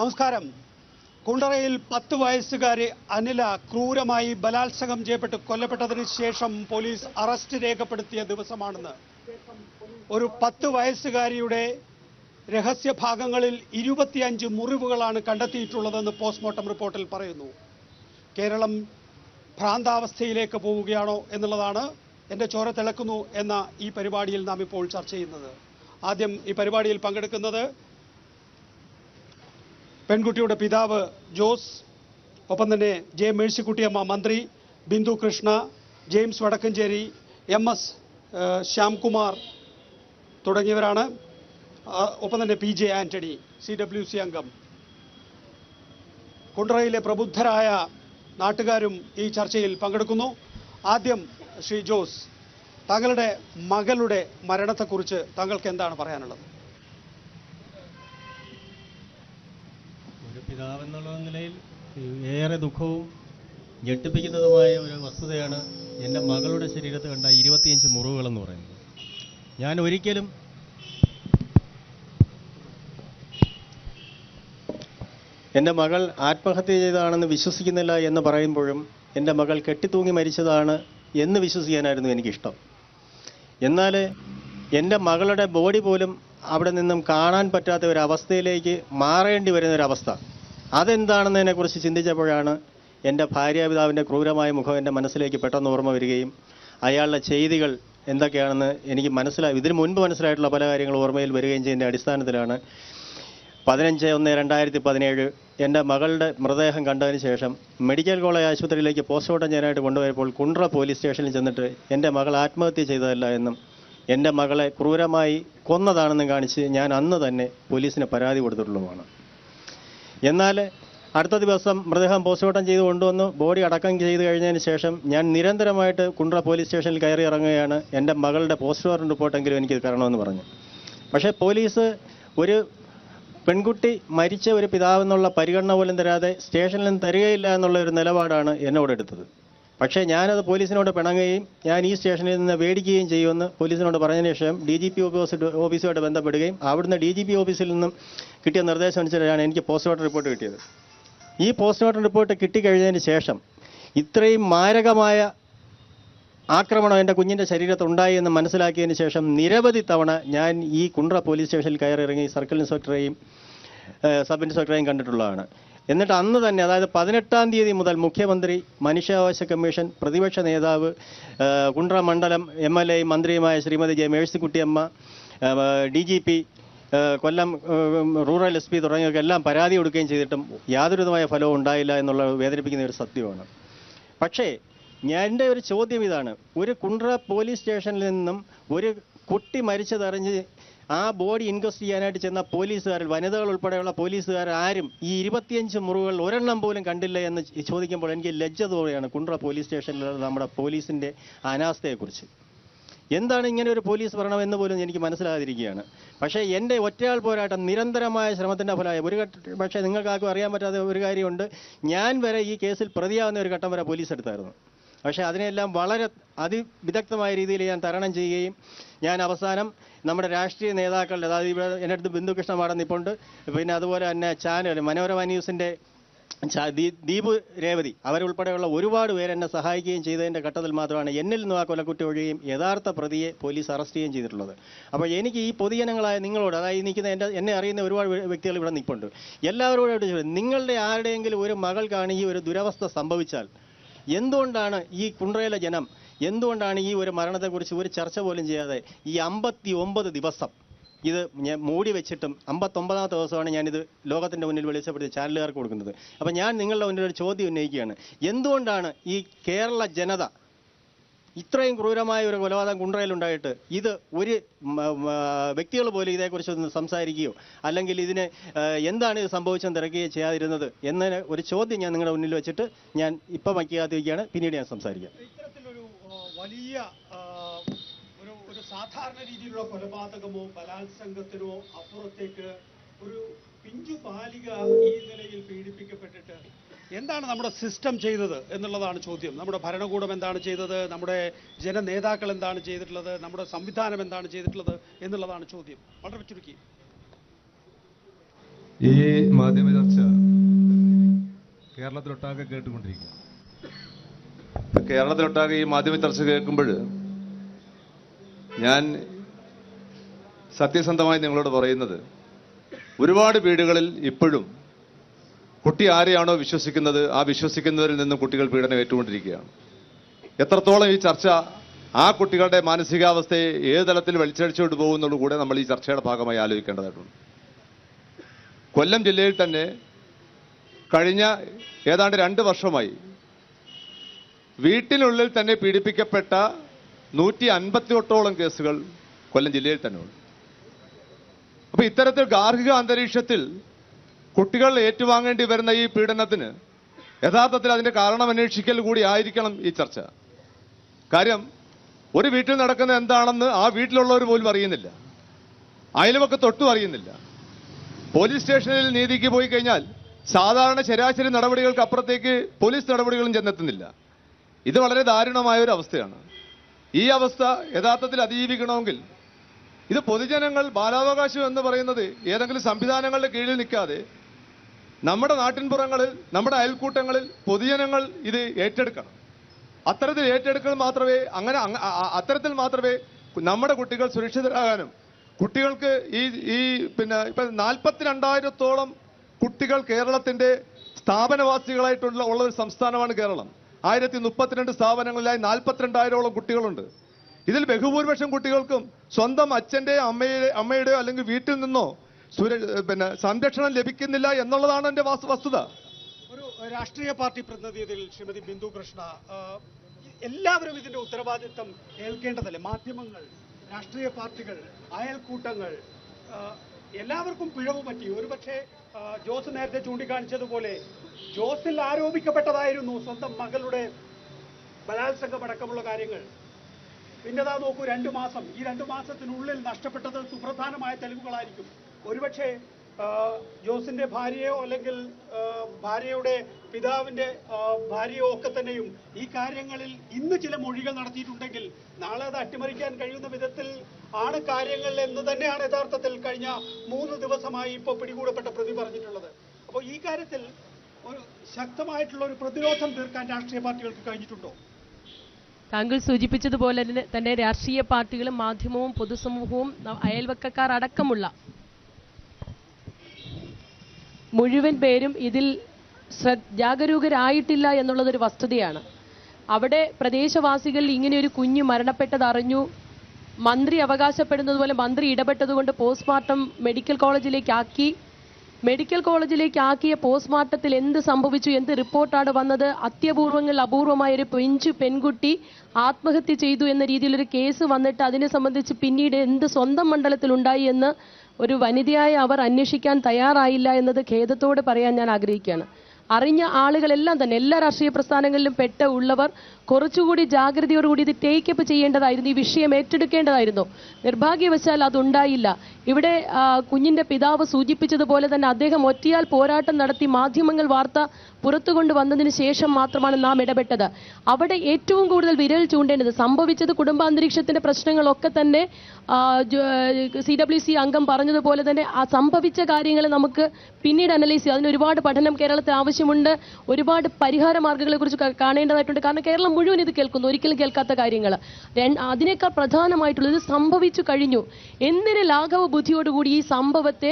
നമസ്കാരം. കുണ്ടറയിൽ 10 വയസ്സുകാരി അനില ക്രൂരമായി ബലാത്സംഗം ചെയ്യപ്പെട്ട് കൊല്ലപ്പെട്ടതിന് ശേഷം പോലീസ് അറസ്റ്റ് രേഖപ്പെടുത്തിയ ദിവസമാണെന്ന്. ഒരു 10 വയസ്സുകാരിയുടെ രഹസ്യ ഭാഗങ്ങളിൽ 25 മുറിവുകളാണ് കണ്ടെത്തിയിട്ടുള്ളതെന്ന് പോസ്റ്റ്മോർട്ടം റിപ്പോർട്ടിൽ പറയുന്നു. കേരളം ഭ്രാന്താവസ്ഥയിലേക്ക് പോവുകയാണോ എന്നുള്ളതാണ് എൻ്റെ ചോര തിളക്കുന്നു എന്ന ഈ പരിപാടിയിൽ നാം ഇപ്പോൾ ചർച്ച ചെയ്യുന്നത്. ആദ്യം ഈ പരിപാടിയിൽ പങ്കെടുക്കുന്നത് പെൺകുട്ടിയുടെ പിതാവ് ജോസ്, ഒപ്പം തന്നെ ജെ മേഴ്സിക്കുട്ടിയമ്മ മന്ത്രി, ബിന്ദു കൃഷ്ണ, ജെയിംസ് വടക്കഞ്ചേരി, MS ശ്യാംകുമാർ തുടങ്ങിയവരാണ്. ഒപ്പം തന്നെ PJ ആന്റണി, CWC അംഗം. കുണ്ടറയിലെ പ്രബുദ്ധരായ നാട്ടുകാരും ഈ ചർച്ചയിൽ പങ്കെടുക്കുന്നു. ആദ്യം ശ്രീ ജോസ്, താങ്കളുടെ മകളുടെ മരണത്തെക്കുറിച്ച് താങ്കൾക്ക് എന്താണ് പറയാനുള്ളത്? ഒരു പിതാവെന്നുള്ള നിലയിൽ ഏറെ ദുഃഖവും ഞെട്ടിപ്പിക്കുന്നതുമായ ഒരു വസ്തുതയാണ് എൻ്റെ മകളുടെ ശരീരത്ത് കണ്ട 25 മുറിവുകളെന്ന് പറയുന്നത്. ഞാൻ ഒരിക്കലും എൻ്റെ മകൾ ആത്മഹത്യ ചെയ്തതാണെന്ന് വിശ്വസിക്കുന്നില്ല എന്ന് പറയുമ്പോഴും എൻ്റെ മകൾ കെട്ടിത്തൂങ്ങി മരിച്ചതാണ് എന്ന് വിശ്വസിക്കാനായിരുന്നു എനിക്കിഷ്ടം. എന്നാൽ എൻ്റെ മകളുടെ ബോഡി പോലും അവിടെ നിന്നും കാണാൻ പറ്റാത്ത ഒരവസ്ഥയിലേക്ക് മാറേണ്ടി വരുന്നൊരവസ്ഥ, അതെന്താണെന്നതിനെക്കുറിച്ച് ചിന്തിച്ചപ്പോഴാണ് എൻ്റെ ഭാര്യാപിതാവിൻ്റെ ക്രൂരമായ മുഖം എൻ്റെ മനസ്സിലേക്ക് പെട്ടെന്ന് ഓർമ്മ വരികയും അയാളുടെ ചെയ്തികൾ എന്തൊക്കെയാണെന്ന് എനിക്ക് ഇതിനു മുൻപ് മനസ്സിലായിട്ടുള്ള പല കാര്യങ്ങൾ ഓർമ്മയിൽ വരികയും ചെയ്യുന്ന അടിസ്ഥാനത്തിലാണ് 15/1/2017 എൻ്റെ മകളുടെ മൃതദേഹം കണ്ടതിന് ശേഷം മെഡിക്കൽ കോളേജ് ആശുപത്രിയിലേക്ക് പോസ്റ്റ്മോർട്ടം ചെയ്യാനായിട്ട് കൊണ്ടുപോയപ്പോൾ കുണ്ട്ര പോലീസ് സ്റ്റേഷനിൽ ചെന്നിട്ട് എൻ്റെ മകൾ ആത്മഹത്യ ചെയ്തതല്ല എന്നും എൻ്റെ മകളെ ക്രൂരമായി കൊന്നതാണെന്നും കാണിച്ച് ഞാൻ അന്ന് തന്നെ പോലീസിന് പരാതി കൊടുത്തിട്ടുള്ളതുമാണ്. എന്നാൽ അടുത്ത ദിവസം മൃതദേഹം പോസ്റ്റ്മോർട്ടം ചെയ്ത് കൊണ്ടുവന്ന് ബോഡി അടക്കം ചെയ്ത് കഴിഞ്ഞതിന് ശേഷം ഞാൻ നിരന്തരമായിട്ട് കുണ്ട്ര പോലീസ് സ്റ്റേഷനിൽ കയറി ഇറങ്ങുകയാണ്. എൻ്റെ മകളുടെ പോസ്റ്റ്മോർട്ടം റിപ്പോർട്ടെങ്കിലും എനിക്ക് തരണമെന്ന് പറഞ്ഞു. പക്ഷേ പോലീസ് ഒരു പെൺകുട്ടി മരിച്ച ഒരു പിതാവെന്നുള്ള പരിഗണന പോലും തരാതെ സ്റ്റേഷനിൽ നിന്ന് തരികയില്ല എന്നുള്ള ഒരു നിലപാടാണ് എന്നോട് എടുത്തത്. പക്ഷേ ഞാനത് പോലീസിനോട് പിണങ്ങുകയും ഞാൻ ഈ സ്റ്റേഷനിൽ നിന്ന് മേടിക്കുകയും ചെയ്യുമെന്ന് പോലീസിനോട് പറഞ്ഞതിന് ശേഷം DGP ഓഫീസുമായിട്ട് ബന്ധപ്പെടുകയും അവിടുന്ന് DGP ഓഫീസിൽ നിന്നും കിട്ടിയ നിർദ്ദേശം അനുസരിച്ചാണ് എനിക്ക് പോസ്റ്റ്മോർട്ടം റിപ്പോർട്ട് കിട്ടിയത്. ഈ പോസ്റ്റ്മോർട്ടം റിപ്പോർട്ട് കിട്ടിക്കഴിഞ്ഞതിന് ശേഷം ഇത്രയും മാരകമായ ആക്രമണം എൻ്റെ കുഞ്ഞിൻ്റെ ശരീരത്തുണ്ടായി എന്ന് മനസ്സിലാക്കിയതിന് ശേഷം നിരവധി തവണ ഞാൻ ഈ കുണ്ട്ര പോലീസ് സ്റ്റേഷനിൽ കയറിയിറങ്ങി സർക്കിൾ ഇൻസ്പെക്ടറെയും സബ് ഇൻസ്പെക്ടറെയും കണ്ടിട്ടുള്ളതാണ്. എന്നിട്ട് അന്ന് തന്നെ, അതായത് 18-ാം തീയതി മുതൽ മുഖ്യമന്ത്രി, മനുഷ്യാവകാശ കമ്മീഷൻ, പ്രതിപക്ഷ നേതാവ്, കുണ്ട്ര മണ്ഡലം MLA മന്ത്രിയുമായ ശ്രീമതി ജെ മേഴ്സിക്കുട്ടിയമ്മ, DGP, കൊല്ലം റൂറൽ SP തുടങ്ങിയവർക്കെല്ലാം പരാതി കൊടുക്കുകയും ചെയ്തിട്ടും യാതൊരുവിധമായ ഫലവും ഉണ്ടായില്ല എന്നുള്ള വേദനിപ്പിക്കുന്ന ഒരു സത്യമാണ്. പക്ഷേ എൻ്റെ ഒരു ചോദ്യം ഇതാണ്: ഒരു കുണ്ട്ര പോലീസ് സ്റ്റേഷനിൽ നിന്നും ഒരു കുട്ടി മരിച്ചതറിഞ്ഞ് ആ ബോഡി ഇൻക്വസ്റ്റ് ചെയ്യാനായിട്ട് ചെന്ന പോലീസുകാർ, വനിതകൾ ഉൾപ്പെടെയുള്ള പോലീസുകാർ ആരും ഈ 25 മുറിവുകൾ ഒരെണ്ണം പോലും കണ്ടില്ല എന്ന് ചോദിക്കുമ്പോൾ എനിക്ക് ലജ്ജ തോന്നുകയാണ് കുണ്ട്ര പോലീസ് സ്റ്റേഷനിലുള്ള നമ്മുടെ പോലീസിൻ്റെ അനാസ്ഥയെക്കുറിച്ച്. എന്താണ് ഇങ്ങനെ ഒരു പോലീസ് ഭരണം എന്ന് പോലും എനിക്ക് മനസ്സിലാകാതിരിക്കുകയാണ്. പക്ഷേ എൻ്റെ ഒറ്റയാൾ പോരാട്ടം, നിരന്തരമായ ശ്രമത്തിൻ്റെ ഫലമായി പക്ഷേ നിങ്ങൾക്കാർക്കും അറിയാൻ പറ്റാത്ത ഒരു കാര്യമുണ്ട്. ഞാൻ വരെ ഈ കേസിൽ പ്രതിയാവുന്ന ഒരു ഘട്ടം വരെ പോലീസ് എടുത്തായിരുന്നു. പക്ഷേ അതിനെല്ലാം വളരെ അതിവിദഗ്ധമായ രീതിയിൽ ഞാൻ തരണം ചെയ്യുകയും ഞാൻ അവസാനം നമ്മുടെ രാഷ്ട്രീയ നേതാക്കളുടെ, അതായത് ഇവിടെ എൻ്റെ അടുത്ത് ബിന്ദു കൃഷ്ണ മാഡം നിൽപ്പുണ്ട്, പിന്നെ അതുപോലെ തന്നെ ചാനൽ മനോരമ ന്യൂസിൻ്റെ ദീപ് രേവതി, അവരുൾപ്പെടെയുള്ള ഒരുപാട് പേര് എന്നെ സഹായിക്കുകയും ചെയ്തതിൻ്റെ ഘട്ടത്തിൽ മാത്രമാണ് എന്നിൽ നിന്നും ആ കൊലക്കുറ്റം ഒഴിയുകയും യഥാർത്ഥ പ്രതിയെ പോലീസ് അറസ്റ്റ് ചെയ്യുകയും ചെയ്തിട്ടുള്ളത്. അപ്പോൾ എനിക്ക് ഈ പൊതുജനങ്ങളായ നിങ്ങളോട്, അതായത് നിൽക്കുന്ന എന്നെ അറിയുന്ന ഒരുപാട് വ്യക്തികൾ ഇവിടെ നിൽപ്പുണ്ട്, എല്ലാവരോടായിട്ട് നിങ്ങളുടെ ആരുടെയെങ്കിലും ഒരു മകൾക്കാണ് ഈ ഒരു ദുരവസ്ഥ സംഭവിച്ചാൽ എന്തുകൊണ്ടാണ് ഈ കുണ്ട്രയിലെ ജനം, എന്തുകൊണ്ടാണ് ഈ ഒരു മരണത്തെക്കുറിച്ച് ഒരു ചർച്ച പോലും ചെയ്യാതെ ഈ 59 ദിവസം ഇത് ഞാൻ മൂടി വെച്ചിട്ടും 59ാമത്തെ ദിവസമാണ് ഞാനിത് ലോകത്തിൻ്റെ മുന്നിൽ വെളിച്ചപ്പെടുത്തി ചാനലുകാർക്ക് കൊടുക്കുന്നത്. അപ്പം ഞാൻ നിങ്ങളുടെ മുന്നിൽ ഒരു ചോദ്യം ഉന്നയിക്കുകയാണ്: എന്തുകൊണ്ടാണ് ഈ കേരള ജനത ഇത്രയും ക്രൂരമായ ഒരു കൊലപാതകം കുണ്ട്രയിലുണ്ടായിട്ട് ഇത് ഒരു വ്യക്തികൾ പോലും ഇതേക്കുറിച്ചൊന്ന് സംസാരിക്കുകയോ അല്ലെങ്കിൽ ഇതിന് എന്താണ് ഇത് സംഭവിച്ചെന്ന് തിരക്കുകയോ ചെയ്യാതിരുന്നത് എന്നതിന് ഒരു ചോദ്യം ഞാൻ നിങ്ങളുടെ മുന്നിൽ വെച്ചിട്ട് ഞാൻ ഇപ്പം വയ്ക്കാതിരിക്കുകയാണ്. പിന്നീട് ഞാൻ സംസാരിക്കാം. ഇത്തരത്തിലൊരു വലിയ ഒരു സാധാരണ രീതിയിലുള്ള കൊലപാതകമോ ബലാത്സംഗത്തിനോ അപ്പുറത്തേക്ക് ഒരു പിഞ്ചു ബാലിക ഈ നിലയിൽ പീഡിപ്പിക്കപ്പെട്ടിട്ട് എന്താണ് നമ്മുടെ സിസ്റ്റം ചെയ്തത് എന്നുള്ളതാണ് ചോദ്യം. നമ്മുടെ ഭരണകൂടം എന്താണ് ചെയ്തത്, നമ്മുടെ ജനനേതാക്കൾ എന്താണ് ചെയ്തിട്ടുള്ളത്, നമ്മുടെ സംവിധാനം എന്താണ് ചെയ്തിട്ടുള്ളത് എന്നുള്ളതാണ് ചോദ്യം. വളരെ ചുരുക്കി. ഈ മാധ്യമ ചർച്ച കേരളത്തിലൊട്ടാകെ കേട്ടുകൊണ്ടിരിക്കുക. കേരളത്തിലൊട്ടാകെ ഈ മാധ്യമ ചർച്ച കേൾക്കുമ്പോൾ ഞാൻ സത്യസന്ധമായി നിങ്ങളോട് പറയുന്നത്, ഒരുപാട് വീടുകളിൽ ഇപ്പോഴും കുട്ടി ആരെയാണോ വിശ്വസിക്കുന്നത് ആ വിശ്വസിക്കുന്നവരിൽ നിന്നും കുട്ടികൾ പീഡനം ഏറ്റുകൊണ്ടിരിക്കുകയാണ്. എത്രത്തോളം ഈ ചർച്ച ആ കുട്ടികളുടെ മാനസികാവസ്ഥയെ ഏത് തലത്തിൽ വലിച്ചടിച്ചുകൊണ്ട് പോകുന്നത് കൂടെ നമ്മൾ ഈ ചർച്ചയുടെ ഭാഗമായി ആലോചിക്കേണ്ടതായിട്ടുണ്ട്. കൊല്ലം ജില്ലയിൽ തന്നെ കഴിഞ്ഞ ഏതാണ്ട് 2 വർഷമായി വീട്ടിനുള്ളിൽ തന്നെ പീഡിപ്പിക്കപ്പെട്ട 158ഓളം കേസുകൾ കൊല്ലം ജില്ലയിൽ തന്നെ ഉണ്ട്. അപ്പൊ ഇത്തരത്തിൽ ഗാർഹിക അന്തരീക്ഷത്തിൽ കുട്ടികൾ ഏറ്റുവാങ്ങേണ്ടി വരുന്ന ഈ പീഡനത്തിന് യഥാർത്ഥത്തിൽ അതിന്റെ കാരണം അന്വേഷിക്കൽ കൂടി ആയിരിക്കണം ഈ ചർച്ച. കാര്യം ഒരു വീട്ടിൽ നടക്കുന്ന എന്താണെന്ന് ആ വീട്ടിലുള്ളവർ പോലും അറിയുന്നില്ല, അയൽവക്കത്ത് തൊട്ടും അറിയുന്നില്ല. പോലീസ് സ്റ്റേഷനിൽ നീതിക്ക് പോയി കഴിഞ്ഞാൽ സാധാരണ ശരാശരി നടപടികൾക്ക് അപ്പുറത്തേക്ക് പോലീസ് നടപടികളും ചെന്നെത്തുന്നില്ല. ഇത് വളരെ ദാരുണമായ ഒരു അവസ്ഥയാണ്. ഈ അവസ്ഥ യഥാർത്ഥത്തിൽ അതിജീവിക്കണമെങ്കിൽ ഇത് പൊതുജനങ്ങൾ, ബാലാവകാശം എന്ന് പറയുന്നത് ഏതെങ്കിലും സംവിധാനങ്ങളുടെ കീഴിൽ നിൽക്കാതെ നമ്മുടെ നാട്ടിൻപുറങ്ങളിൽ, നമ്മുടെ അയൽക്കൂട്ടങ്ങളിൽ പൊതുജനങ്ങൾ ഇത് ഏറ്റെടുക്കണം. അത്തരത്തിൽ ഏറ്റെടുക്കൽ മാത്രമേ അത്തരത്തിൽ മാത്രമേ നമ്മുടെ കുട്ടികൾ സുരക്ഷിതരാകാനും കുട്ടികൾക്ക് ഇപ്പൊ 42,000ഓളം കുട്ടികൾ കേരളത്തിന്റെ സ്ഥാപനവാസികളായിട്ടുള്ള ഒരു സംസ്ഥാനമാണ് കേരളം. 1032 സ്ഥാപനങ്ങളിലായി 42,000ഓളം കുട്ടികളുണ്ട്. ഇതിൽ ബഹുഭൂരിപക്ഷം കുട്ടികൾക്കും സ്വന്തം അച്ഛന്റെയോ അമ്മയുടെയോ അല്ലെങ്കിൽ വീട്ടിൽ നിന്നോ സംരക്ഷണം ലഭിക്കുന്നില്ല എന്നുള്ളതാണ് എന്റെ വസ്തുത. ഒരു രാഷ്ട്രീയ പാർട്ടി പ്രതിനിധിയിൽ ശ്രീമതി ബിന്ദു കൃഷ്ണ, എല്ലാവരും ഇതിന്റെ ഉത്തരവാദിത്തം ഏൽക്കേണ്ടതല്ലേ? മാധ്യമങ്ങൾ, രാഷ്ട്രീയ പാർട്ടികൾ, അയൽക്കൂട്ടങ്ങൾ, എല്ലാവർക്കും പിഴവ് പറ്റി. ഒരുപക്ഷെ ജോസ് നേരത്തെ ചൂണ്ടിക്കാണിച്ചതുപോലെ ജോസിൽ ആരോപിക്കപ്പെട്ടതായിരുന്നു സ്വന്തം മകളുടെ ബലാത്സംഗമടക്കമുള്ള കാര്യങ്ങൾ. പിന്നെതാ നോക്കൂ, 2 മാസം. ഈ 2 മാസത്തിനുള്ളിൽ നഷ്ടപ്പെട്ടത് സുപ്രധാനമായ തെളിവുകളായിരിക്കും. ഒരുപക്ഷെ ജോസിന്റെ ഭാര്യയോ അല്ലെങ്കിൽ ഭാര്യയുടെ പിതാവിന്റെ ഭാര്യയോ ഒക്കെ തന്നെയും ഈ കാര്യങ്ങളിൽ ഇന്ന് ചില മൊഴികൾ നടത്തിയിട്ടുണ്ടെങ്കിൽ നാളെ അത് അട്ടിമറിക്കാൻ കഴിയുന്ന വിധത്തിൽ ആണ് കാര്യങ്ങൾ എന്ന് തന്നെയാണ് യഥാർത്ഥത്തിൽ കഴിഞ്ഞ 3 ദിവസമായി ഇപ്പോൾ പിടികൂടപ്പെട്ട പ്രതി പറഞ്ഞിട്ടുള്ളത്. അപ്പോൾ ഈ കാര്യത്തിൽ ഒരു ശക്തമായിട്ടുള്ള ഒരു പ്രതിരോധം തീർക്കാൻ രാഷ്ട്രീയ പാർട്ടികൾക്ക് കഴിഞ്ഞിട്ടുണ്ടോ? താങ്കൾ സൂചിപ്പിച്ചതുപോലെ തന്നെ രാഷ്ട്രീയ പാർട്ടികളും മാധ്യമവും പൊതുസമൂഹവും അയൽവക്കക്കാർ അടക്കമുള്ള മുഴുവൻ പേരും ഇതിൽ ജാഗരൂകരായിട്ടില്ല എന്നുള്ളതൊരു വസ്തുതയാണ്. അവിടെ പ്രദേശവാസികൾ ഇങ്ങനെ ഒരു കുഞ്ഞ് മരണപ്പെട്ടത് അറിഞ്ഞു. മന്ത്രി അവകാശപ്പെടുന്നത് പോലെ മന്ത്രി ഇടപെട്ടതുകൊണ്ട് പോസ്റ്റ്മോർട്ടം മെഡിക്കൽ കോളേജിലേക്ക് ആക്കിയ പോസ്റ്റ്മോർട്ടത്തിൽ എന്ത് സംഭവിച്ചു, എന്ത് റിപ്പോർട്ടാണ് വന്നത്? അത്യപൂർവങ്ങളിൽ അപൂർവമായ ഒരു പെൺകുട്ടി ആത്മഹത്യ ചെയ്തു എന്ന രീതിയിലൊരു കേസ് വന്നിട്ട് അതിനെ സംബന്ധിച്ച് പിന്നീട് എന്ത് സ്വന്തം മണ്ഡലത്തിൽ ഉണ്ടായി എന്ന് ഒരു വനിതയായ അവർ അന്വേഷിക്കാൻ തയ്യാറായില്ല എന്നത് ഖേദത്തോടെ പറയാൻ ഞാൻ ആഗ്രഹിക്കുകയാണ്. അറിഞ്ഞ ആളുകളെല്ലാം തന്നെ, എല്ലാ രാഷ്ട്രീയ പ്രസ്ഥാനങ്ങളിലും ഉള്ളവർ കുറച്ചുകൂടി ജാഗ്രതയോടുകൂടി ഇത് ടേക്കപ്പ് ചെയ്യേണ്ടതായിരുന്നു, ഈ വിഷയം ഏറ്റെടുക്കേണ്ടതായിരുന്നു. നിർഭാഗ്യവശാൽ അതുണ്ടായില്ല. ഇവിടെ കുഞ്ഞിന്റെ പിതാവ് സൂചിപ്പിച്ചതുപോലെ തന്നെ അദ്ദേഹം ഒറ്റയാൽ പോരാട്ടം നടത്തി മാധ്യമങ്ങൾ വാർത്ത പുറത്തു കൊണ്ടുവന്നതിന് ശേഷം മാത്രമാണ് നാം ഇടപെട്ടത്. അവിടെ ഏറ്റവും കൂടുതൽ വിരൽ ചൂണ്ടേണ്ടത് സംഭവിച്ചത് കുടുംബാന്തരീക്ഷത്തിന്റെ പ്രശ്നങ്ങളൊക്കെ തന്നെ CWC അംഗം പറഞ്ഞതുപോലെ തന്നെ ആ സംഭവിച്ച കാര്യങ്ങൾ നമുക്ക് പിന്നീട് അനലൈസ് ചെയ്യാം. അതിന് ഒരുപാട് പഠനം കേരളത്തിൽ ആവശ്യമുണ്ട്. ഒരുപാട് പരിഹാര മാർഗ്ഗങ്ങളെ കുറിച്ച് കാണേണ്ടതായിട്ടുണ്ട്. കാരണം കേരളം മുഴുവൻ ഇത് കേൾക്കുന്നു, ഒരിക്കലും കേൾക്കാത്ത കാര്യങ്ങൾ. അതിനേക്കാൾ പ്രധാനമായിട്ടുള്ളത് സംഭവിച്ചു കഴിഞ്ഞു. എന്തിന് ലാഘവ ബുദ്ധിയോടുകൂടി ഈ സംഭവത്തെ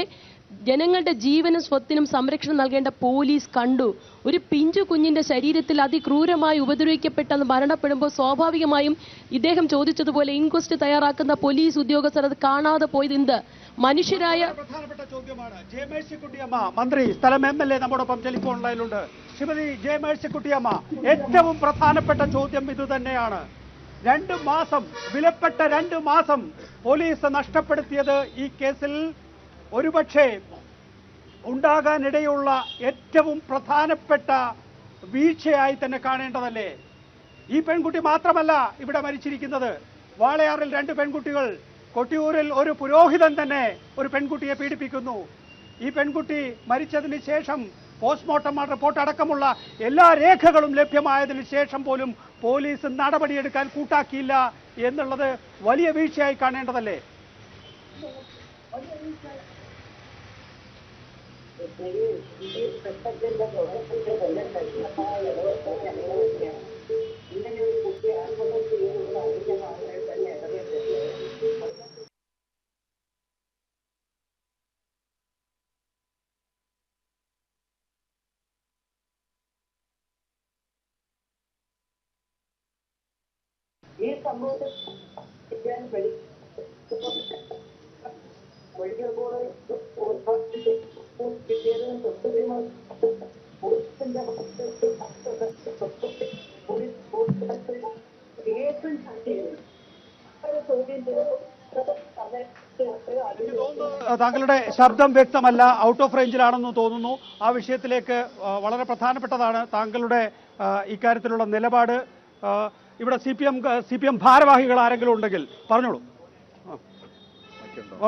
ജനങ്ങളുടെ ജീവനും സ്വത്തിനും സംരക്ഷണം നൽകേണ്ട പോലീസ് കണ്ടു? ഒരു പിഞ്ചു കുഞ്ഞിന്റെ ശരീരത്തിൽ അതിക്രൂരമായി ഉപദ്രവിക്കപ്പെട്ടെന്ന് മരണപ്പെടുമ്പോൾ സ്വാഭാവികമായും ഇദ്ദേഹം ചോദിച്ചതുപോലെ ഇൻക്വസ്റ്റ് തയ്യാറാക്കുന്ന പോലീസ് ഉദ്യോഗസ്ഥർ അത് കാണാതെ പോയത് എന്ത്? മനുഷ്യരായ പ്രധാനപ്പെട്ട ചോദ്യമാണ്. ജെ മേഴ്സിക്കുട്ടിയമ്മ, മന്ത്രി സ്ഥലം MLA നമ്മോടൊപ്പം ടെലിഫോൺ ലൈനിലുണ്ട്. ശ്രീമതി ജെ മേഴ്സിക്കുട്ടിയമ്മ, ഏറ്റവും പ്രധാനപ്പെട്ട ചോദ്യം ഇത് തന്നെയാണ്. 2 മാസം, വിലപ്പെട്ട 2 മാസം പോലീസ് നഷ്ടപ്പെടുത്തിയത് ഈ കേസിൽ ഒരുപക്ഷെ ഉണ്ടാകാനിടയുള്ള ഏറ്റവും പ്രധാനപ്പെട്ട വീഴ്ചയായി തന്നെ കാണേണ്ടതല്ലേ? ഈ പെൺകുട്ടി മാത്രമല്ല ഇവിടെ മരിച്ചിരിക്കുന്നത്. വാളയാറിൽ 2 പെൺകുട്ടികൾ, കൊട്ടിയൂരിൽ ഒരു പുരോഹിതൻ തന്നെ ഒരു പെൺകുട്ടിയെ പീഡിപ്പിക്കുന്നു. ഈ പെൺകുട്ടി മരിച്ചതിന് ശേഷം പോസ്റ്റ്മോർട്ടം റിപ്പോർട്ട് അടക്കമുള്ള എല്ലാ രേഖകളും ലഭ്യമായതിനു ശേഷം പോലും പോലീസ് നടപടിയെടുക്കാൻ കൂട്ടാക്കിയില്ല എന്നുള്ളത് വലിയ വീഴ്ചയായി കാണേണ്ടതല്ലേ? ഈ സംഭവത്തിൽ മെഡിക്കൽ കോളേജ് കിട്ടിയതിന് താങ്കളുടെ ശബ്ദം വ്യക്തമല്ല, ഔട്ട് ഓഫ് റേഞ്ചിലാണെന്ന് തോന്നുന്നു. ആ വിഷയത്തിലേക്ക് വളരെ പ്രധാനപ്പെട്ടതാണ് താങ്കളുടെ ഇക്കാര്യത്തിലുള്ള നിലപാട്. ഇവിടെ സി പി എം ഭാരവാഹികൾ ആരെങ്കിലും ഉണ്ടെങ്കിൽ പറഞ്ഞോളൂ.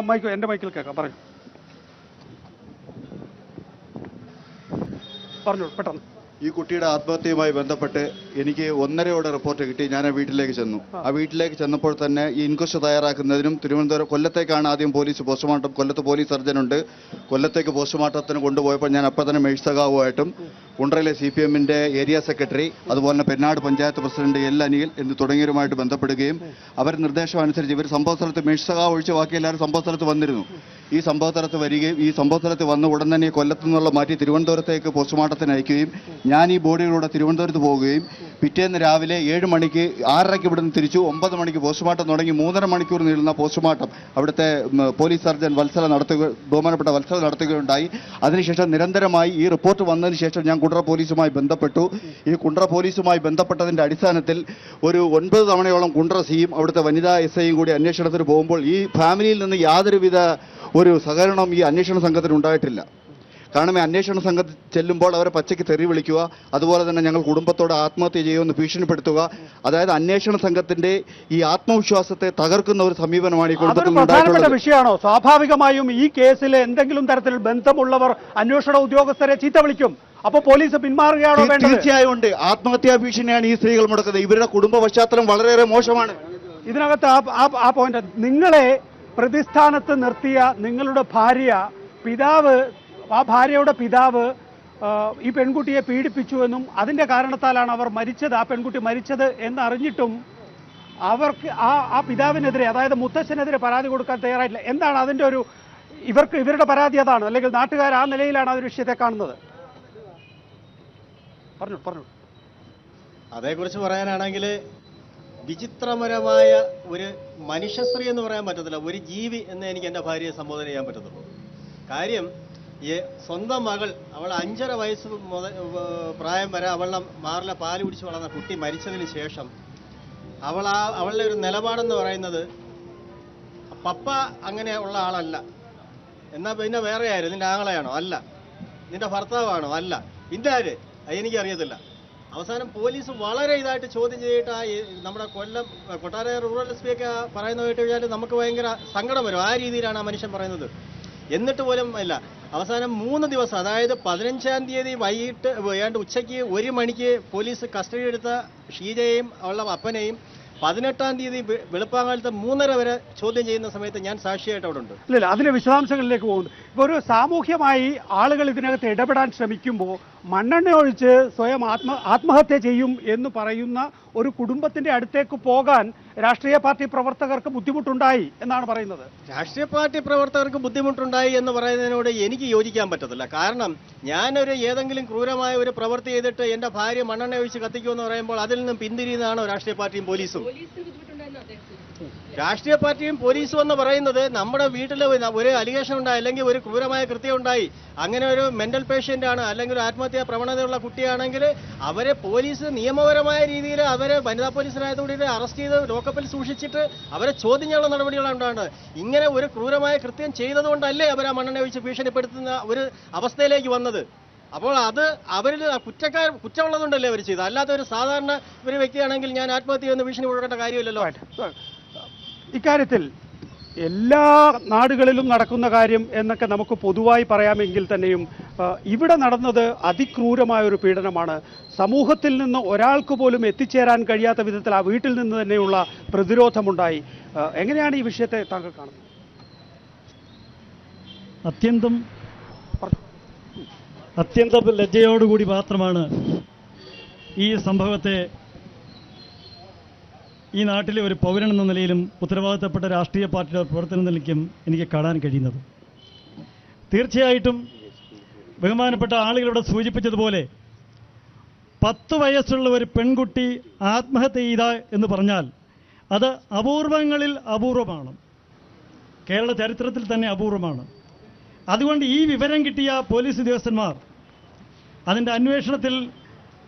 മൈക്ക് എൻ്റെ മൈക്കിൽ കേൾക്കാം, പറഞ്ഞു പറഞ്ഞോളൂ പെട്ടെന്ന്. ഈ കുട്ടിയുടെ ആത്മഹത്യയുമായി ബന്ധപ്പെട്ട് എനിക്ക് 1:30 റിപ്പോർട്ട് കിട്ടി. ഞാൻ ആ വീട്ടിലേക്ക് ചെന്നു. ആ വീട്ടിലേക്ക് ചെന്നപ്പോൾ തന്നെ ഈ ഇൻക്വസ്റ്റ് തയ്യാറാക്കുന്നതിനും തിരുവനന്തപുരം കൊല്ലത്തേക്കാണ് ആദ്യം പോലീസ് പോസ്റ്റ്മോർട്ടം, കൊല്ലത്ത് പോലീസ് സർജനുണ്ട്, കൊല്ലത്തേക്ക് പോസ്റ്റ്മോർട്ടത്തിന് കൊണ്ടുപോയപ്പോൾ ഞാൻ അപ്പം തന്നെ മേഴ്സകാവുമായിട്ടും കുണ്ട്രയിലെ CPM-ന്റെ ഏരിയ സെക്രട്ടറി, അതുപോലെ തന്നെ പെന്നാട് പഞ്ചായത്ത് പ്രസിഡന്റ് അനിൽ എന്ന് തുടങ്ങിയവരുമായിട്ട് ബന്ധപ്പെടുകയും അവർ നിർദ്ദേശം അനുസരിച്ച് ഇവർ സംഭവ സ്ഥലത്ത് മേഴ്സകാവ് ഒഴിച്ച് ബാക്കി എല്ലാവരും സംഭവ സ്ഥലത്ത് വന്നിരുന്നു. ഈ സംഭവ സ്ഥലത്ത് വരികയും ഈ സംഭവ സ്ഥലത്ത് വന്ന ഉടൻ തന്നെ കൊല്ലത്തു നിന്നുള്ള മാറ്റി തിരുവനന്തപുരത്തേക്ക് പോസ്റ്റ്മോർട്ടത്തിന് അയക്കുകയും ഞാൻ ഈ ബോഡികളോടെ തിരുവനന്തപുരത്ത് പോവുകയും പിറ്റേന്ന് രാവിലെ 7 മണിക്ക് 6:30 ഇവിടുന്ന് തിരിച്ചു 9 മണിക്ക് പോസ്റ്റ്മോർട്ടം തുടങ്ങി 3.5 മണിക്കൂർ നീളുന്ന പോസ്റ്റ്മോർട്ടം അവിടുത്തെ പോലീസ് സർജൻ ബഹുമാനപ്പെട്ട വത്സല നടത്തുകയുണ്ടായി. അതിനുശേഷം നിരന്തരമായി ഈ റിപ്പോർട്ട് വന്നതിന് ശേഷം ഞാൻ കുണ്ട്ര പോലീസുമായി ബന്ധപ്പെട്ടു. ഈ കുണ്ട്ര പോലീസുമായി ബന്ധപ്പെട്ടതിന്റെ അടിസ്ഥാനത്തിൽ ഒരു 9 തവണയോളം കുണ്ട്ര സിയും അവിടുത്തെ വനിതാ SIയും കൂടി അന്വേഷണത്തിന് പോകുമ്പോൾ ഈ ഫാമിലിയിൽ നിന്ന് യാതൊരുവിധ ഒരു സഹകരണം ഈ അന്വേഷണ സംഘത്തിന് ഉണ്ടായിട്ടില്ല. കാരണം ഈ അന്വേഷണ സംഘത്തിൽ ചെല്ലുമ്പോൾ അവരെ പച്ചയ്ക്ക് തെറി വിളിക്കുക, അതുപോലെ തന്നെ ഞങ്ങൾ കുടുംബത്തോട് ആത്മഹത്യ ചെയ്യുമെന്ന് ഭീഷണിപ്പെടുത്തുക, അതായത് അന്വേഷണ സംഘത്തിന്റെ ഈ ആത്മവിശ്വാസത്തെ തകർക്കുന്ന ഒരു സമീപനമാണ് ഈ കുടുംബത്തിൽ പ്രധാനപ്പെട്ട വിഷയമാണോ? സ്വാഭാവികമായും ഈ കേസിൽ എന്തെങ്കിലും തരത്തിൽ ബന്ധമുള്ളവർ അന്വേഷണ ഉദ്യോഗസ്ഥരെ ചീത്ത വിളിക്കും. അപ്പൊ പോലീസ് പിന്മാറുകയാണോ വേണ്ടത്? തീർച്ചയായും ഉണ്ട്. ആത്മഹത്യാ ഭീഷണിയാണ് ഈ സ്ത്രീകൾ മുടക്കുന്നത്. ഇവരുടെ കുടുംബ പശ്ചാത്തലം വളരെയേറെ മോശമാണ്. ഇതിനകത്ത് ആ പോയിന്റ്, നിങ്ങളെ പ്രതിസ്ഥാനത്ത് നിർത്തിയ നിങ്ങളുടെ പിതാവ്, ആ ഭാര്യയുടെ പിതാവ് ഈ പെൺകുട്ടിയെ പീഡിപ്പിച്ചുവെന്നും അതിന്റെ കാരണത്താലാണ് അവർ മരിച്ചത്, ആ പെൺകുട്ടി മരിച്ചത് എന്നറിഞ്ഞിട്ടും അവർക്ക് ആ പിതാവിനെതിരെ, അതായത് മുത്തച്ഛനെതിരെ പരാതി കൊടുക്കാൻ തയ്യാറായിട്ടില്ല. എന്താണ് അതിന്റെ ഒരു ഇവരുടെ പരാതി അതാണ്, അല്ലെങ്കിൽ നാട്ടുകാർ ആ നിലയിലാണ് ആ ഒരു വിഷയത്തെ കാണുന്നത്? പറഞ്ഞു. അതേക്കുറിച്ച് പറയാനാണെങ്കിൽ വിചിത്രപരമായ ഒരു മനുഷ്യസ്ത്രീ എന്ന് പറയാൻ പറ്റത്തില്ല, ഒരു ജീവി എന്ന് എനിക്ക് എൻ്റെ ഭാര്യയെ സംബോധന ചെയ്യാൻ പറ്റത്തുള്ളൂ. കാര്യം സ്വന്തം മകൾ, അവൾ 5.5 വയസ്സ് മുതൽ പ്രായം വരെ അവളുടെ മാറിലെ പാല് കുടിച്ച് വളർന്ന കുട്ടി മരിച്ചതിന് ശേഷം അവളുടെ ഒരു നിലപാടെന്ന് പറയുന്നത് പപ്പ അങ്ങനെ ഉള്ള ആളല്ല, എന്നാൽ പിന്നെ വേറെ ആര്, നിന്റെ ആങ്ങളെയാണോ? അല്ല. നിന്റെ ഭർത്താവാണോ? അല്ല. പിന്നെ ആര്? എനിക്കറിയത്തില്ല. അവസാനം പോലീസ് വളരെ ഇതായിട്ട് ചോദ്യം ചെയ്തിട്ട് നമ്മുടെ കൊട്ടാര റൂറൽ SP ഒക്കെ പറയുന്നത് കേട്ട് കഴിഞ്ഞാൽ നമുക്ക് ഭയങ്കര സങ്കടം വരും. ആ രീതിയിലാണ് ആ മനുഷ്യൻ പറയുന്നത്. എന്നിട്ട് പോലും ഇല്ല. അവസാനം 3 ദിവസം, അതായത് 15-ാം തീയതി വൈകിട്ട് ഏതാണ്ട് ഉച്ചയ്ക്ക് 1 മണിക്ക് പോലീസ് കസ്റ്റഡി എടുത്ത ഷീജയെയും അവളുടെ അപ്പനെയും 18-ാം തീയതി വെളുപ്പാങ്കാലത്ത് 3:30 വരെ ചോദ്യം ചെയ്യുന്ന സമയത്ത് ഞാൻ സാക്ഷിയായിട്ട് അവിടെ ഉണ്ട്. ഇല്ല, അതിലെ വിശദാംശങ്ങളിലേക്ക് പോകുന്നു. ഇപ്പോൾ ഒരു സാമൂഹ്യമായി ആളുകൾ ഇതിനകത്ത് ഇടപെടാൻ ശ്രമിക്കുമ്പോൾ മണ്ണെണ്ണ ഒഴിച്ച് സ്വയം ആത്മഹത്യ ചെയ്യും എന്ന് പറയുന്ന ഒരു കുടുംബത്തിന്റെ അടുത്തേക്ക് പോകാൻ രാഷ്ട്രീയ പാർട്ടി പ്രവർത്തകർക്ക് ബുദ്ധിമുട്ടുണ്ടായി എന്നാണ് പറയുന്നത്. രാഷ്ട്രീയ പാർട്ടി പ്രവർത്തകർക്ക് ബുദ്ധിമുട്ടുണ്ടായി എന്ന് പറയുന്നതിനോട് എനിക്ക് യോജിക്കാൻ പറ്റത്തില്ല. കാരണം ഞാനൊരു ഏതെങ്കിലും ക്രൂരമായ ഒരു പ്രവൃത്തി ചെയ്തിട്ട് എൻ്റെ ഭാര്യ മണ്ണെണ്ണ ഒഴിച്ച് കത്തിക്കുമെന്ന് പറയുമ്പോൾ അതിൽ നിന്നും പിന്തിരിയുന്നതാണോ രാഷ്ട്രീയ പാർട്ടിയും പോലീസും? രാഷ്ട്രീയ പാർട്ടിയും പോലീസും എന്ന് പറയുന്നത് നമ്മുടെ വീട്ടിൽ ഒരു അലിഗേഷൻ ഉണ്ടായി, അല്ലെങ്കിൽ ഒരു ക്രൂരമായ കൃത്യം ഉണ്ടായി, അങ്ങനെ ഒരു മെന്റൽ പേഷ്യന്റ് ആണ്, അല്ലെങ്കിൽ ഒരു ആത്മഹത്യാ പ്രവണതയുള്ള കുട്ടിയാണെങ്കിൽ അവരെ പോലീസ് നിയമപരമായ രീതിയിൽ അവരെ വനിതാ പോലീസിനായതുകൊണ്ട് അറസ്റ്റ് ചെയ്ത് ലോക്കപ്പിൽ സൂക്ഷിച്ചിട്ട് അവരെ ചോദ്യം ചെയ്യാനുള്ള നടപടികളാണ് ഉണ്ടാകുന്നത്. ഇങ്ങനെ ഒരു ക്രൂരമായ കൃത്യം ചെയ്തതുകൊണ്ടല്ലേ അവരെ മണ്ണെണ്ണ ഒഴിച്ച് ഭീഷണിപ്പെടുത്തുന്ന ഒരു അവസ്ഥയിലേക്ക് വന്നത്. അപ്പോൾ അത് അവരിൽ കുറ്റമുള്ളതുകൊണ്ടല്ലേ അവർ ചെയ്തത്. അല്ലാത്ത ഒരു സാധാരണ ഒരു വ്യക്തിയാണെങ്കിൽ ഞാൻ ആത്മഹത്യ ചെയ്യുന്ന ഭീഷണി കൊടുക്കേണ്ട കാര്യമില്ലല്ലോ. ഇക്കാര്യത്തിൽ എല്ലാ നാടുകളിലും നടക്കുന്ന കാര്യം എന്നൊക്കെ നമുക്ക് പൊതുവായി പറയാമെങ്കിൽ തന്നെയും ഇവിടെ നടന്നത് അതിക്രൂരമായ ഒരു പീഡനമാണ്. സമൂഹത്തിൽ നിന്ന് ഒരാൾക്ക് പോലും എത്തിച്ചേരാൻ കഴിയാത്ത വിധത്തിൽ ആ വീട്ടിൽ നിന്ന് തന്നെയുള്ള പ്രതിരോധമുണ്ടായി. എങ്ങനെയാണ് ഈ വിഷയത്തെ താങ്കൾ കാണുന്നത്? അത്യന്തം അത്യന്തം ലജ്ജയോടുകൂടി മാത്രമാണ് ഈ സംഭവത്തെ ഈ നാട്ടിലെ ഒരു പൗരനെന്ന നിലയിലും ഉത്തരവാദിത്തപ്പെട്ട രാഷ്ട്രീയ പാർട്ടിയുടെ പ്രവർത്തന നിലയ്ക്കും എനിക്ക് കാണാൻ കഴിയുന്നത്. തീർച്ചയായിട്ടും ബഹുമാനപ്പെട്ട ആളുകളിവിടെ സൂചിപ്പിച്ചതുപോലെ 10 വയസ്സുള്ള ഒരു പെൺകുട്ടി ആത്മഹത്യ ചെയ്ത എന്ന് പറഞ്ഞാൽ അത് അപൂർവങ്ങളിൽ അപൂർവമാണ്. കേരള ചരിത്രത്തിൽ തന്നെ അപൂർവമാണ്. അതുകൊണ്ട് ഈ വിവരം കിട്ടിയ പോലീസ് ഉദ്യോഗസ്ഥന്മാർ അതിൻ്റെ അന്വേഷണത്തിൽ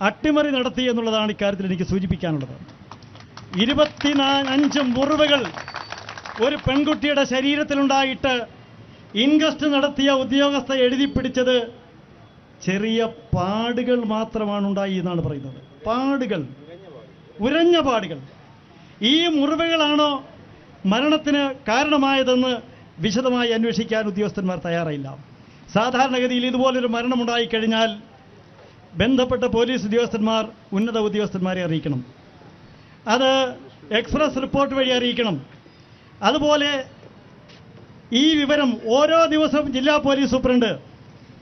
അട്ടിമറി നടത്തി എന്നുള്ളതാണ് ഇക്കാര്യത്തിൽ എനിക്ക് സൂചിപ്പിക്കാനുള്ളത്. 25 മുറിവുകൾ ഒരു പെൺകുട്ടിയുടെ ശരീരത്തിലുണ്ടായിട്ട് ഇൻക്വസ്റ്റ് നടത്തിയ ഉദ്യോഗസ്ഥ എഴുതി പിടിച്ചത് ചെറിയ പാടുകൾ മാത്രമാണ് ഉണ്ടായി എന്നാണ് പറയുന്നത്. പാടുകൾ, ഉരഞ്ഞ പാടുകൾ. ഈ മുറിവുകളാണോ മരണത്തിന് കാരണമായതെന്ന് വിശദമായി അന്വേഷിക്കാൻ ഉദ്യോഗസ്ഥന്മാർ തയ്യാറായില്ല. സാധാരണഗതിയിൽ ഇതുപോലൊരു മരണമുണ്ടായിക്കഴിഞ്ഞാൽ ബന്ധപ്പെട്ട പോലീസ് ഉദ്യോഗസ്ഥന്മാർ ഉന്നത ഉദ്യോഗസ്ഥന്മാരെ അറിയിക്കണം. അത് എക്സ്പ്രസ് റിപ്പോർട്ട് വഴി അറിയിക്കണം. അതുപോലെ ഈ വിവരം ഓരോ ദിവസവും ജില്ലാ പോലീസ് സൂപ്രണ്ട്,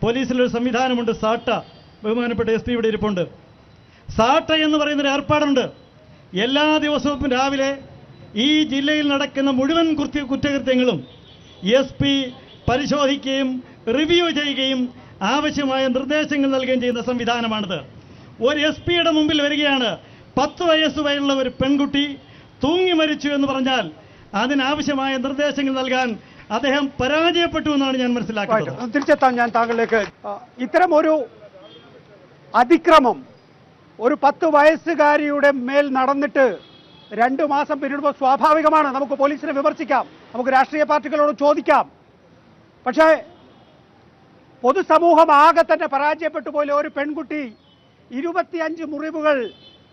പോലീസിലൊരു സംവിധാനമുണ്ട്, സാട്ട, ബഹുമാനപ്പെട്ട SP ഇവിടെ ഇരിപ്പുണ്ട്. സാട്ട എന്ന് പറയുന്നൊരു ഏർപ്പാടുണ്ട്. എല്ലാ ദിവസവും രാവിലെ ഈ ജില്ലയിൽ നടക്കുന്ന മുഴുവൻ കുറ്റകൃത്യങ്ങളും SP പരിശോധിക്കുകയും റിവ്യൂ ചെയ്യുകയും ആവശ്യമായ നിർദ്ദേശങ്ങൾ നൽകുകയും ചെയ്യുന്ന സംവിധാനമാണിത്. ഒരു SP-യുടെ മുമ്പിൽ വരികയാണ് 10 വയസ്സുവരെയുള്ള ഒരു പെൺകുട്ടി തൂങ്ങി മരിച്ചു എന്ന് പറഞ്ഞാൽ അതിനാവശ്യമായ നിർദ്ദേശങ്ങൾ നൽകാൻ അദ്ദേഹം പരാജയപ്പെട്ടു എന്നാണ് ഞാൻ മനസ്സിലാക്കുന്നത്. തിരിച്ചെത്താം ഞാൻ താങ്കളിലേക്ക്. ഇത്തരം ഒരു അതിക്രമം ഒരു 10 വയസ്സുകാരിയുടെ മേൽ നടന്നിട്ട് 2 മാസം പിന്നിടുമ്പോൾ സ്വാഭാവികമാണ് നമുക്ക് പോലീസിനെ വിമർശിക്കാം, നമുക്ക് രാഷ്ട്രീയ പാർട്ടികളോട് ചോദിക്കാം. പക്ഷേ പൊതുസമൂഹം ആകെ തന്നെ പരാജയപ്പെട്ടു പോലെ ഒരു പെൺകുട്ടി 25 മുറിവുകൾ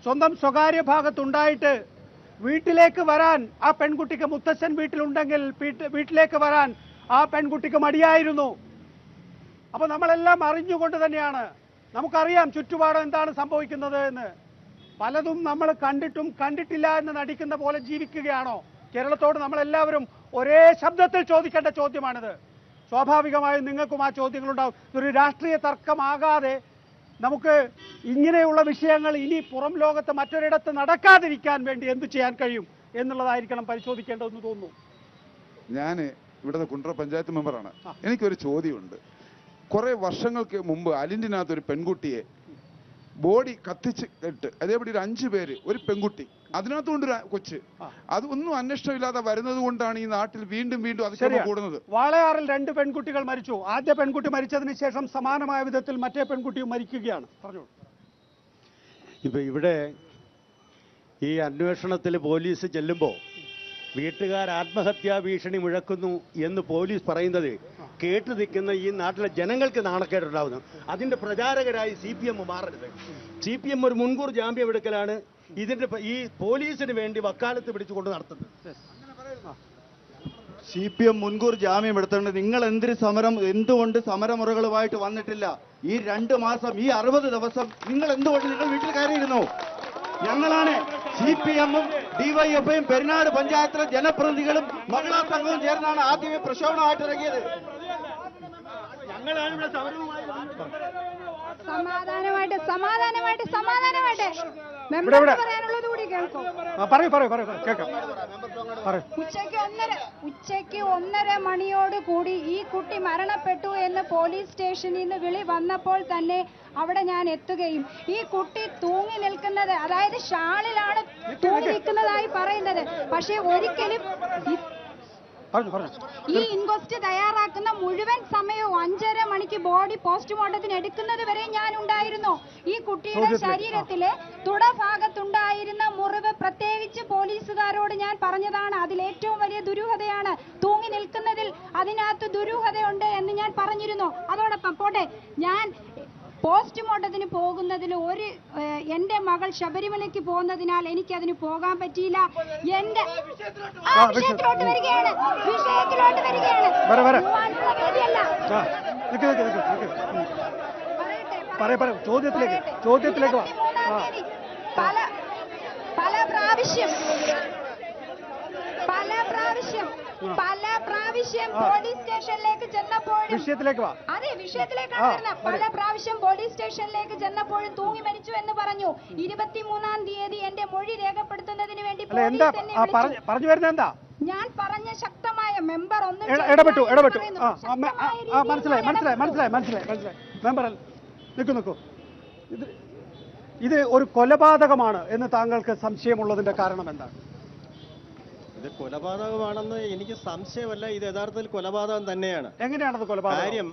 സ്വന്തം സ്വകാര്യ ഭാഗത്തുണ്ടായിട്ട് വീട്ടിലേക്ക് വരാൻ ആ പെൺകുട്ടിക്ക്, മുത്തച്ഛൻ വീട്ടിലുണ്ടെങ്കിൽ വീട്ടിലേക്ക് വരാൻ ആ പെൺകുട്ടിക്ക് മടിയായിരുന്നു. അപ്പൊ നമ്മളെല്ലാം അറിഞ്ഞുകൊണ്ട് തന്നെയാണ്, നമുക്കറിയാം ചുറ്റുപാടും എന്താണ് സംഭവിക്കുന്നത് എന്ന്. പലതും നമ്മൾ കണ്ടിട്ടും കണ്ടിട്ടില്ല എന്ന് നടിക്കുന്ന പോലെ ജീവിക്കുകയാണോ? കേരളത്തോട് നമ്മളെല്ലാവരും ഒരേ ശബ്ദത്തിൽ ചോദിക്കേണ്ട ചോദ്യമാണിത്. സ്വാഭാവികമായും നിങ്ങൾക്കും ആ ചോദ്യങ്ങളുണ്ടാവും. ഇതൊരു രാഷ്ട്രീയ തർക്കമാകാതെ നമുക്ക് ഇങ്ങനെയുള്ള വിഷയങ്ങൾ ഇനി പുറം ലോകത്ത് മറ്റൊരിടത്ത് നടക്കാതിരിക്കാൻ വേണ്ടി എന്ത് ചെയ്യാൻ കഴിയും എന്നുള്ളതായിരിക്കണം പരിശോധിക്കേണ്ടതെന്ന് തോന്നുന്നു. ഞാൻ ഇവിടുത്തെ കുണ്ട്ര പഞ്ചായത്ത് മെമ്പറാണ്. എനിക്കൊരു ചോദ്യമുണ്ട്. കുറെ വർഷങ്ങൾക്ക് മുമ്പ് അലിൻഡിനകത്ത് ഒരു പെൺകുട്ടിയെ ബോഡി കത്തിച്ച് ഇട്ട്, അതേപടി ഒരു 5 പേര്, ഒരു പെൺകുട്ടി, അതിനകത്തുകൊണ്ടൊരു കൊച്ച്, അത് ഒന്നും അന്വേഷണമില്ലാതെ വരുന്നത് കൊണ്ടാണ് ഈ നാട്ടിൽ വീണ്ടും വീണ്ടും അതിക്രമം കൂടുന്നത്. വാളയാറിൽ 2 പെൺകുട്ടികൾ മരിച്ചു. ആദ്യ പെൺകുട്ടി മരിച്ചതിന് ശേഷം സമാനമായ വിധത്തിൽ മറ്റേ പെൺകുട്ടിയും മരിക്കുകയാണ്. പറഞ്ഞു. ഇപ്പൊ ഇവിടെ ഈ അന്വേഷണത്തിൽ പോലീസ് ചെല്ലുമ്പോൾ വീട്ടുകാർ ആത്മഹത്യാ ഭീഷണി മുഴക്കുന്നു എന്ന് പോലീസ് പറയുന്നത് കേട്ടു നിൽക്കുന്ന ഈ നാട്ടിലെ ജനങ്ങൾക്ക് നാണക്കേടുണ്ടാവുന്നു. അതിന്റെ പ്രചാരകരായി CPM മാറരുത്. CPM ഒരു മുൻകൂർ ജാമ്യം എടുക്കലാണ് ഇതിന്റെ ഈ പോലീസിന് വേണ്ടി വക്കാലത്ത് പിടിച്ചുകൊണ്ട് നടത്തുന്നത്. CPM മുൻകൂർ ജാമ്യം എടുത്തുകൊണ്ട് നിങ്ങൾ എന്തുകൊണ്ട് സമരമുറകളുമായിട്ട് വന്നിട്ടില്ല? ഈ 2 മാസം, ഈ 60 ദിവസം നിങ്ങൾ എന്തുകൊണ്ട് നിങ്ങൾ വീട്ടിൽ കയറിയിരുന്നു? ഞങ്ങളാണ് CPM-ഉം DYFI-യും പെരിനാട് പഞ്ചായത്തിലെ ജനപ്രതിനിധികളും മഹിളാ സംഘവും ചേർന്നാണ് ആദ്യമേ പ്രക്ഷോഭമായിട്ട് ഇറങ്ങിയത്. ഞങ്ങളാണ് ഇവിടെ സമരവുമായി സമാധാനമായിട്ട് പറയാനുള്ളത് കൂടി കേൾക്കും. ഉച്ചയ്ക്ക് 1:30 മണിയോട് കൂടി ഈ കുട്ടി മരണപ്പെട്ടു എന്ന് പോലീസ് സ്റ്റേഷനിൽ നിന്ന് വിളി വന്നപ്പോൾ തന്നെ അവിടെ ഞാൻ എത്തുകയും ഈ കുട്ടി തൂങ്ങി നിൽക്കുന്നത്, അതായത് ഷാളിലാണ് തൂങ്ങി നിൽക്കുന്നതായി പറയുന്നത്. പക്ഷേ ഒരിക്കലും ഈ ഇൻക്വസ്റ്റ് തയ്യാറാക്കുന്ന മുഴുവൻ സമയവും 5:30 മണിക്ക് ബോഡി പോസ്റ്റ്മോർട്ടത്തിന് എടുക്കുന്നത് വരെ ഞാൻ ഉണ്ടായിരുന്നു. ഈ കുട്ടിയുടെ ശരീരത്തിലെ തുടഭാഗത്തുണ്ടായിരുന്ന മുറിവ് പ്രത്യേകിച്ച് പോലീസുകാരോട് ഞാൻ പറഞ്ഞതാണ്. അതിലേറ്റവും വലിയ ദുരൂഹതയാണ് തൂങ്ങി നിൽക്കുന്നതിൽ, അതിനകത്ത് ദുരൂഹതയുണ്ട് എന്ന് ഞാൻ പറഞ്ഞിരുന്നു. അതോടൊപ്പം പോട്ടെ, ഞാൻ പോസ്റ്റ്മോർട്ടത്തിന് പോകുന്നതിൽ എന്റെ മകൾ ശബരിമലയ്ക്ക് പോകുന്നതിനാൽ എനിക്കതിന് പോകാൻ പറ്റിയില്ല. എന്റെ വിഷയത്തിലോട്ട് വരികയാണ്. ചോദ്യത്തിലേക്ക് പല പ്രാവശ്യം പല പ്രാവശ്യം പോലീസ് സ്റ്റേഷനിലേക്ക് ചെന്നപ്പോഴും വിഷയത്തിലേക്ക് വാ. അതെ, വിഷയത്തിലേക്കാണ് വരുന്നത്. പല പ്രാവശ്യം പോലീസ് സ്റ്റേഷനിലേക്ക് ചെന്നപ്പോഴും തൂങ്ങി മരിച്ചു എന്ന് പറഞ്ഞു. 23-ാം തീയതി എന്റെ മൊഴി രേഖപ്പെടുത്തുന്നതിന് വേണ്ടി എന്താ പറഞ്ഞു വരുന്നത്? എന്താ ഞാൻ പറഞ്ഞ ശക്തമായ മെമ്പർ ഒന്ന് ഇടപെട്ടു. മനസ്സിലായി. മെമ്പർ നിൽക്കൂ. ഇത് ഒരു കൊലപാതകമാണ് എന്ന് താങ്കൾക്ക് സംശയമുള്ളതിന്റെ കാരണം എന്താണ്? ഇത് കൊലപാതകമാണെന്ന് എനിക്ക് സംശയമല്ല. ഇത് യഥാർത്ഥത്തിൽ കൊലപാതകം തന്നെയാണ്. എങ്ങനെയാണത് കൊലപാതകം? കാര്യം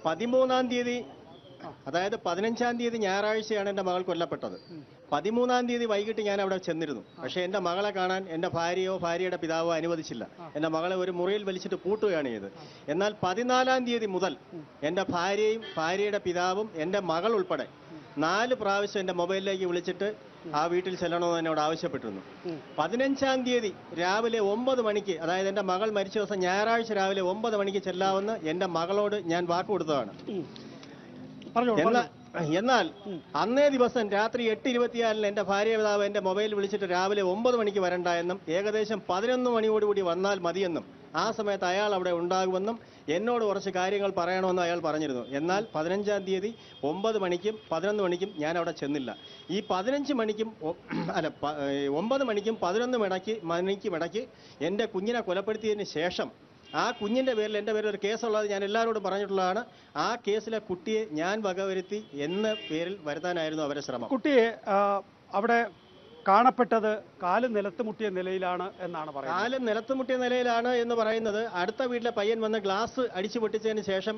13-ാം തീയതി, അതായത് 15-ാം തീയതി ഞായറാഴ്ചയാണ് എൻ്റെ മകൾ കൊല്ലപ്പെട്ടത്. 13-ാം തീയതി വൈകിട്ട് ഞാൻ അവിടെ ചെന്നിരുന്നു. പക്ഷേ എൻ്റെ മകളെ കാണാൻ എൻ്റെ ഭാര്യയോ ഭാര്യയുടെ പിതാവോ അനുവദിച്ചില്ല. എൻ്റെ മകളെ ഒരു മുറിയിൽ വലിച്ചിട്ട് പൂട്ടുകയാണ് ചെയ്തത്. എന്നാൽ 14-ാം തീയതി മുതൽ എൻ്റെ ഭാര്യയും ഭാര്യയുടെ പിതാവും എൻ്റെ മകൾ ഉൾപ്പെടെ 4 പ്രാവശ്യം എൻ്റെ മൊബൈലിലേക്ക് വിളിച്ചിട്ട് ആ വീട്ടിൽ ചെല്ലണമെന്ന് എന്നോട് ആവശ്യപ്പെട്ടിരുന്നു. 15-ാം തീയതി രാവിലെ 9 മണിക്ക്, അതായത് എൻ്റെ മകൾ മരിച്ച ദിവസം ഞായറാഴ്ച രാവിലെ 9 മണിക്ക് ചെല്ലാമെന്ന് എൻ്റെ മകളോട് ഞാൻ വാക്ക് കൊടുത്തതാണ്. എന്നാൽ അന്നേ ദിവസം രാത്രി 8:24 എൻ്റെ ഭാര്യ പിതാവ് എൻ്റെ മൊബൈൽ വിളിച്ചിട്ട് രാവിലെ 9 മണിക്ക് വരണ്ട എന്നും ഏകദേശം 11 മണിയോടുകൂടി വന്നാൽ മതിയെന്നും ആ സമയത്ത് അയാൾ അവിടെ ഉണ്ടാകുമെന്നും എന്നോട് കുറച്ച് കാര്യങ്ങൾ പറയണമെന്ന് അയാൾ പറഞ്ഞിരുന്നു. എന്നാൽ 15-ാം തീയതി 9 മണിക്കും 11 മണിക്കും ഞാൻ അവിടെ ചെന്നില്ല. ഈ 15 മണിക്കും 9 മണിക്കും 11 മണിക്കും ഇടയ്ക്ക് എൻ്റെ കുഞ്ഞിനെ കൊലപ്പെടുത്തിയതിന് ശേഷം ആ കുഞ്ഞിൻ്റെ പേരിൽ എൻ്റെ പേരിൽ ഒരു കേസുള്ളത് ഞാൻ എല്ലാവരോടും പറഞ്ഞിട്ടുള്ളതാണ്. ആ കേസിലെ കുട്ടിയെ ഞാൻ വകവരുത്തി എന്ന പേരിൽ വരുത്താനായിരുന്നു അവരുടെ ശ്രമം. കുട്ടിയെ അവിടെ കാണപ്പെട്ടത് കാല് നിലത്തുമുട്ടിയ നിലയിലാണ് എന്നാണ് പറയുന്നത്. കാല് നിലത്തുമുട്ടിയ നിലയിലാണ് എന്ന് പറയുന്നത് അടുത്ത വീട്ടിലെ പയ്യൻ വന്ന് ഗ്ലാസ് അടിച്ചു പൊട്ടിച്ചതിന് ശേഷം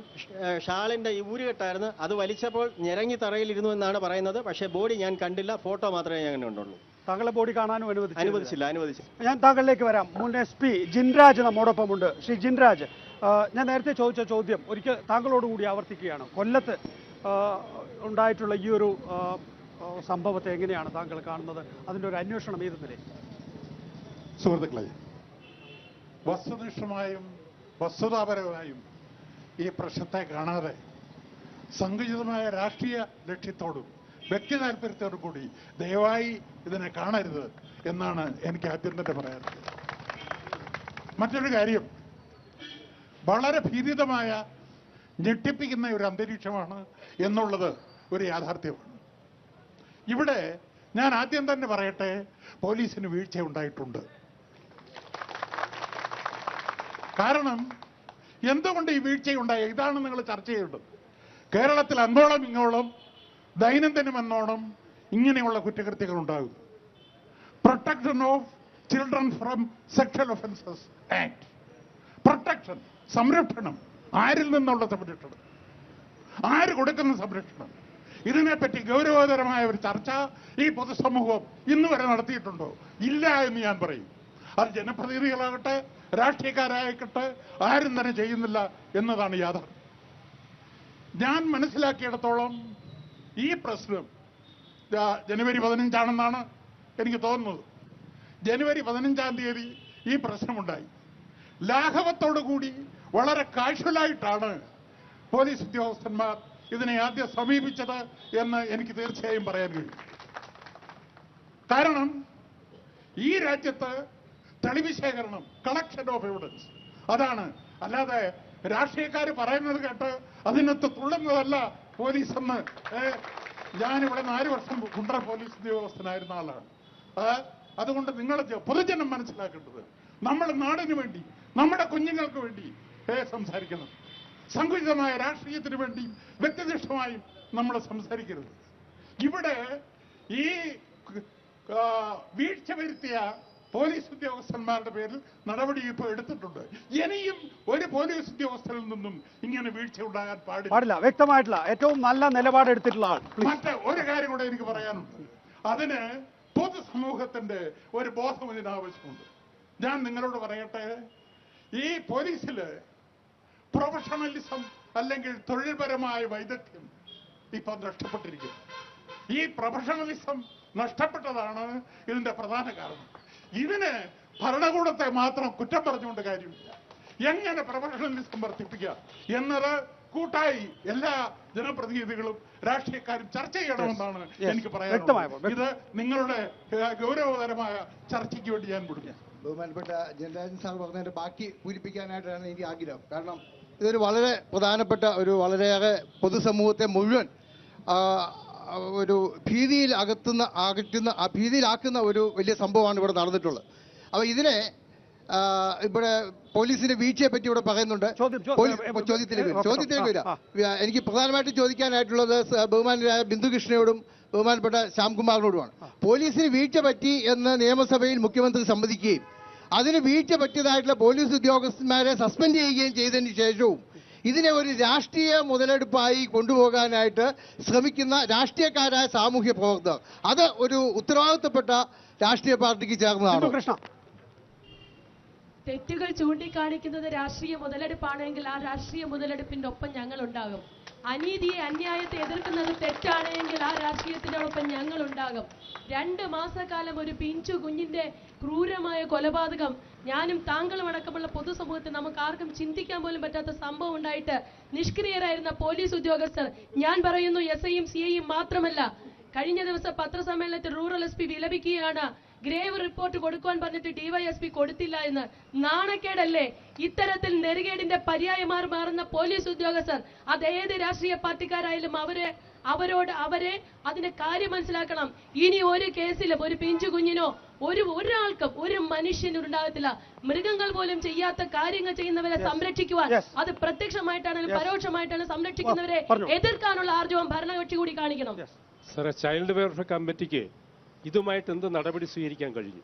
ഷാളിന്റെ ഊരുകെട്ടായിരുന്നു, അത് വലിച്ചപ്പോൾ ഞെരങ്ങി തറയിലിരുന്നു എന്നാണ് പറയുന്നത്. പക്ഷേ ബോഡി ഞാൻ കണ്ടില്ല, ഫോട്ടോ മാത്രമേ ഞാൻ കണ്ടുള്ളൂ. താങ്കളെ ബോഡി കാണാനും അനുവദിച്ചില്ല. ഞാൻ താങ്കളിലേക്ക് വരാം. മുൻ SP ജിൻരാജ് നമ്മോടൊപ്പമുണ്ട്. ശ്രീ ജിൻരാജ്, ഞാൻ നേരത്തെ ചോദിച്ച ചോദ്യം ഒരിക്കൽ താങ്കളോടുകൂടി ആവർത്തിക്കുകയാണ്. കൊല്ലത്ത് ഉണ്ടായിട്ടുള്ള ഈ ഒരു സംഭവത്തെ എങ്ങനെയാണ് താങ്കൾ കാണുന്നത്? അതിൻ്റെ ഒരു അന്വേഷണം ഏത് നിലയിൽ? സുഹൃത്തുക്കളെ, വസ്തുനിഷ്ഠമായും വസ്തുതാപരമായും ഈ പ്രശ്നത്തെ കാണാതെ സങ്കുചിതമായ രാഷ്ട്രീയ ലക്ഷ്യത്തോടും വ്യക്തി താല്പര്യത്തോടും കൂടി ദയവായി ഇതിനെ കാണരുത് എന്നാണ് എനിക്ക് ആദ്യം തന്നെ പറയാനുള്ളത്. മറ്റൊരു കാര്യം, വളരെ ഭീതിതമായ ഞെട്ടിപ്പിക്കുന്ന ഒരു അന്തരീക്ഷമാണ് എന്നുള്ളത് ഒരു യാഥാർത്ഥ്യമാണ്. ഇവിടെ ഞാൻ ആദ്യം തന്നെ പറയട്ടെ, പോലീസിന് വീഴ്ച ഉണ്ടായിട്ടുണ്ട്. കാരണം എന്തുകൊണ്ട് ഈ വീഴ്ചയുണ്ടായി, ഇതാണ് നിങ്ങൾ ചർച്ച ചെയ്യേണ്ടത്. കേരളത്തിൽ അങ്ങോളം ഇങ്ങോളം ദൈനംദിനം എന്നോണം ഇങ്ങനെയുള്ള കുറ്റകൃത്യങ്ങൾ ഉണ്ടാകുന്നു. Protection of children from sexual offences act, protection, സംരക്ഷണം. ആരിൽ നിന്നുള്ള സംരക്ഷണം? ആര് കൊടുക്കുന്ന സംരക്ഷണം? ഇതിനെപ്പറ്റി ഗൗരവതരമായ ഒരു ചർച്ച ഈ പൊതുസമൂഹം ഇന്ന് വരെ നടത്തിയിട്ടുണ്ടോ? ഇല്ല എന്ന് ഞാൻ പറയും. അത് ജനപ്രതിനിധികളാകട്ടെ രാഷ്ട്രീയക്കാരായിക്കട്ടെ ആരും തന്നെ ചെയ്യുന്നില്ല എന്നതാണ് യാഥാർത്ഥ്യം. ഞാൻ മനസ്സിലാക്കിയിടത്തോളം ഈ പ്രശ്നം ജനുവരി 15 എനിക്ക് തോന്നുന്നത്. ജനുവരി 15 തീയതി ഈ പ്രശ്നമുണ്ടായി. ലാഘവത്തോടുകൂടി വളരെ കാഷ്വലായിട്ടാണ് പോലീസ് ഉദ്യോഗസ്ഥന്മാർ ഇതിനെ ആദ്യം സമീപിച്ചത് എന്ന് എനിക്ക് തീർച്ചയായും പറയാൻ കഴിയും. കാരണം ഈ രാജ്യത്ത് തെളിവ് ശേഖരണം, കളക്ഷൻ ഓഫ് എവിഡൻസ്, അതാണ്. അല്ലാതെ രാഷ്ട്രീയക്കാർ പറയുന്നത് കേട്ട് അതിനകത്ത് തുള്ളുന്നതല്ല പോലീസ് എന്ന്. ഞാനിവിടെ 4 വർഷം കുണ്ട്ര പോലീസ് ഉദ്യോഗസ്ഥനായിരുന്ന ആളാണ്. അതുകൊണ്ട് നിങ്ങൾ പൊതുജനം മനസ്സിലാക്കേണ്ടത്, നമ്മൾ നാടിന് വേണ്ടി, നമ്മുടെ കുഞ്ഞുങ്ങൾക്ക് വേണ്ടി സംസാരിക്കണം. സങ്കുചിതമായ രാഷ്ട്രീയത്തിന് വേണ്ടി വ്യക്തിനിഷ്ഠമായും നമ്മൾ സംസാരിക്കരുത്. ഇവിടെ ഈ വീഴ്ച വരുത്തിയ പോലീസ് ഉദ്യോഗസ്ഥന്മാരുടെ പേരിൽ നടപടി ഇപ്പോൾ എടുത്തിട്ടുണ്ട്. ഇനിയും ഒരു പോലീസ് ഉദ്യോഗസ്ഥരിൽ നിന്നും ഇങ്ങനെ വീഴ്ച ഉണ്ടാകാൻ പാടില്ല. വ്യക്തമായിട്ടുള്ള ഏറ്റവും നല്ല നിലപാട് എടുത്തിട്ടുള്ള ആൾ. മറ്റേ ഒരു കാര്യം കൂടെ എനിക്ക് പറയാനുണ്ട്. അതിന് പൊതുസമൂഹത്തിന്റെ ഒരു ബോധം ഇതിന് ആവശ്യമുണ്ട്. ഞാൻ നിങ്ങളോട് പറയട്ടെ, ഈ പോലീസില് പ്രൊഫഷണലിസം അല്ലെങ്കിൽ തൊഴിൽപരമായ വൈദഗ്ധ്യം ഇപ്പൊ നഷ്ടപ്പെട്ടിരിക്കുന്നു. ഈ പ്രൊഫഷണലിസം നഷ്ടപ്പെട്ടതാണ് ഇതിന്റെ പ്രധാന കാരണം. ഇതിന് ഭരണകൂടത്തെ മാത്രം കുറ്റം പറഞ്ഞുകൊണ്ട് കാര്യമില്ല. എങ്ങനെ പ്രൊഫഷണലിസം വർദ്ധിപ്പിക്കുക എന്നത് കൂട്ടായി എല്ലാ ജനപ്രതിനിധികളും രാഷ്ട്രീയക്കാരും ചർച്ച ചെയ്യണമെന്നാണ് എനിക്ക് പറയാനുള്ളത്. ഇത് നിങ്ങളുടെ ഗൗരവതരമായ ചർച്ചയ്ക്ക് വേണ്ടി ഞാൻ വിടുന്നു. ബഹുമാനപ്പെട്ട ജനരാജൻ സാർ പറഞ്ഞതിന്റെ ബാക്കി പൂരിപ്പിക്കാനായിട്ടാണ് എനിക്ക് ആഗ്രഹം. കാരണം ഇതൊരു വളരെ പ്രധാനപ്പെട്ട വളരെയേറെ പൊതുസമൂഹത്തെ മുഴുവൻ ഒരു ഭീതിയിലാക്കുന്ന ഒരു വലിയ സംഭവമാണ് ഇവിടെ നടന്നിട്ടുള്ളത്. അപ്പോൾ ഇതിനെ ഇവിടെ പോലീസിന്റെ വീഴ്ചയെ പറ്റി ഇവിടെ പറയുന്നുണ്ട്. ചോദ്യത്തിലേക്ക് വരാം. എനിക്ക് പ്രധാനമായിട്ടും ചോദിക്കാനായിട്ടുള്ളത് ബഹുമാനരായ ബിന്ദുകൃഷ്ണയോടും ബഹുമാനപ്പെട്ട ശ്യാംകുമാറിനോടുമാണ്. പോലീസിന് വീഴ്ച പറ്റി എന്ന് നിയമസഭയിൽ മുഖ്യമന്ത്രി സമ്മതിക്കുകയും അതിന് വീഴ്ച പറ്റിയതായിട്ടുള്ള പോലീസ് ഉദ്യോഗസ്ഥന്മാരെ സസ്പെൻഡ് ചെയ്യുകയും ചെയ്തതിന് ശേഷവും ഇതിനെ ഒരു രാഷ്ട്രീയ മുതലെടുപ്പായി കൊണ്ടുപോകാനായിട്ട് ശ്രമിക്കുന്ന രാഷ്ട്രീയക്കാരായ സാമൂഹ്യ പ്രവർത്തകർ, അത് ഒരു ഉത്തരവാദിത്തപ്പെട്ട രാഷ്ട്രീയ പാർട്ടിക്ക് ചേർന്നതാണ്. തെറ്റുകൾ ചൂണ്ടിക്കാണിക്കുന്നത് രാഷ്ട്രീയ മുതലെടുപ്പാണെങ്കിൽ ആ രാഷ്ട്രീയ മുതലെടുപ്പിന്റെ ഒപ്പം ഞങ്ങൾ ഉണ്ടാകും. അനീതിയെ അന്യായത്തെ എതിർക്കുന്നത് തെറ്റാണെങ്കിൽ ആ രാഷ്ട്രീയത്തിനോടൊപ്പം ഞങ്ങൾ ഉണ്ടാകും. 2 മാസക്കാലം ഒരു പിഞ്ചു കുഞ്ഞിന്റെ ക്രൂരമായ കൊലപാതകം ഞാനും താങ്കളും അടക്കമുള്ള പൊതുസമൂഹത്തിൽ നമുക്ക് ആർക്കും ചിന്തിക്കാൻ പോലും പറ്റാത്ത സംഭവം ഉണ്ടായിട്ട് നിഷ്ക്രിയരായിരുന്ന പോലീസ് ഉദ്യോഗസ്ഥർ, ഞാൻ പറയുന്നു SIയും CIയും മാത്രമല്ല, കഴിഞ്ഞ ദിവസം പത്രസമ്മേളനത്തിൽ റൂറൽ SP വിലപിക്കുകയാണ്, ഗ്രേവ് റിപ്പോർട്ട് കൊടുക്കുവാൻ പറഞ്ഞിട്ട് DYSP കൊടുത്തില്ല എന്ന്. നാണക്കേടല്ലേ? ഇത്തരത്തിൽ നെറുകേടിന്റെ പര്യായമാർ മാറുന്ന പോലീസ് ഉദ്യോഗസ്ഥർ, അതേത് രാഷ്ട്രീയ പാർട്ടിക്കാരായാലും അവരെ അതിന്റെ കാര്യം മനസ്സിലാക്കണം. ഇനി ഒരു കേസിലും ഒരു പിഞ്ചു കുഞ്ഞിനോ ഒരാൾക്കും ഒരു മനുഷ്യനുണ്ടാകത്തില്ല. മൃഗങ്ങൾ പോലും ചെയ്യാത്ത കാര്യങ്ങൾ ചെയ്യുന്നവരെ സംരക്ഷിക്കുവാൻ, അത് പ്രത്യക്ഷമായിട്ടാണെങ്കിലും പരോക്ഷമായിട്ടാണ് സംരക്ഷിക്കുന്നവരെ എതിർക്കാനുള്ള ആർജവം ഭരണകക്ഷി കൂടി കാണിക്കണം. സാറേ, ചൈൽഡ് വെൽഫെയർ കമ്മിറ്റിക്ക് ഇതുമായിട്ട് എന്ത് നടപടി സ്വീകരിക്കാൻ കഴിഞ്ഞു?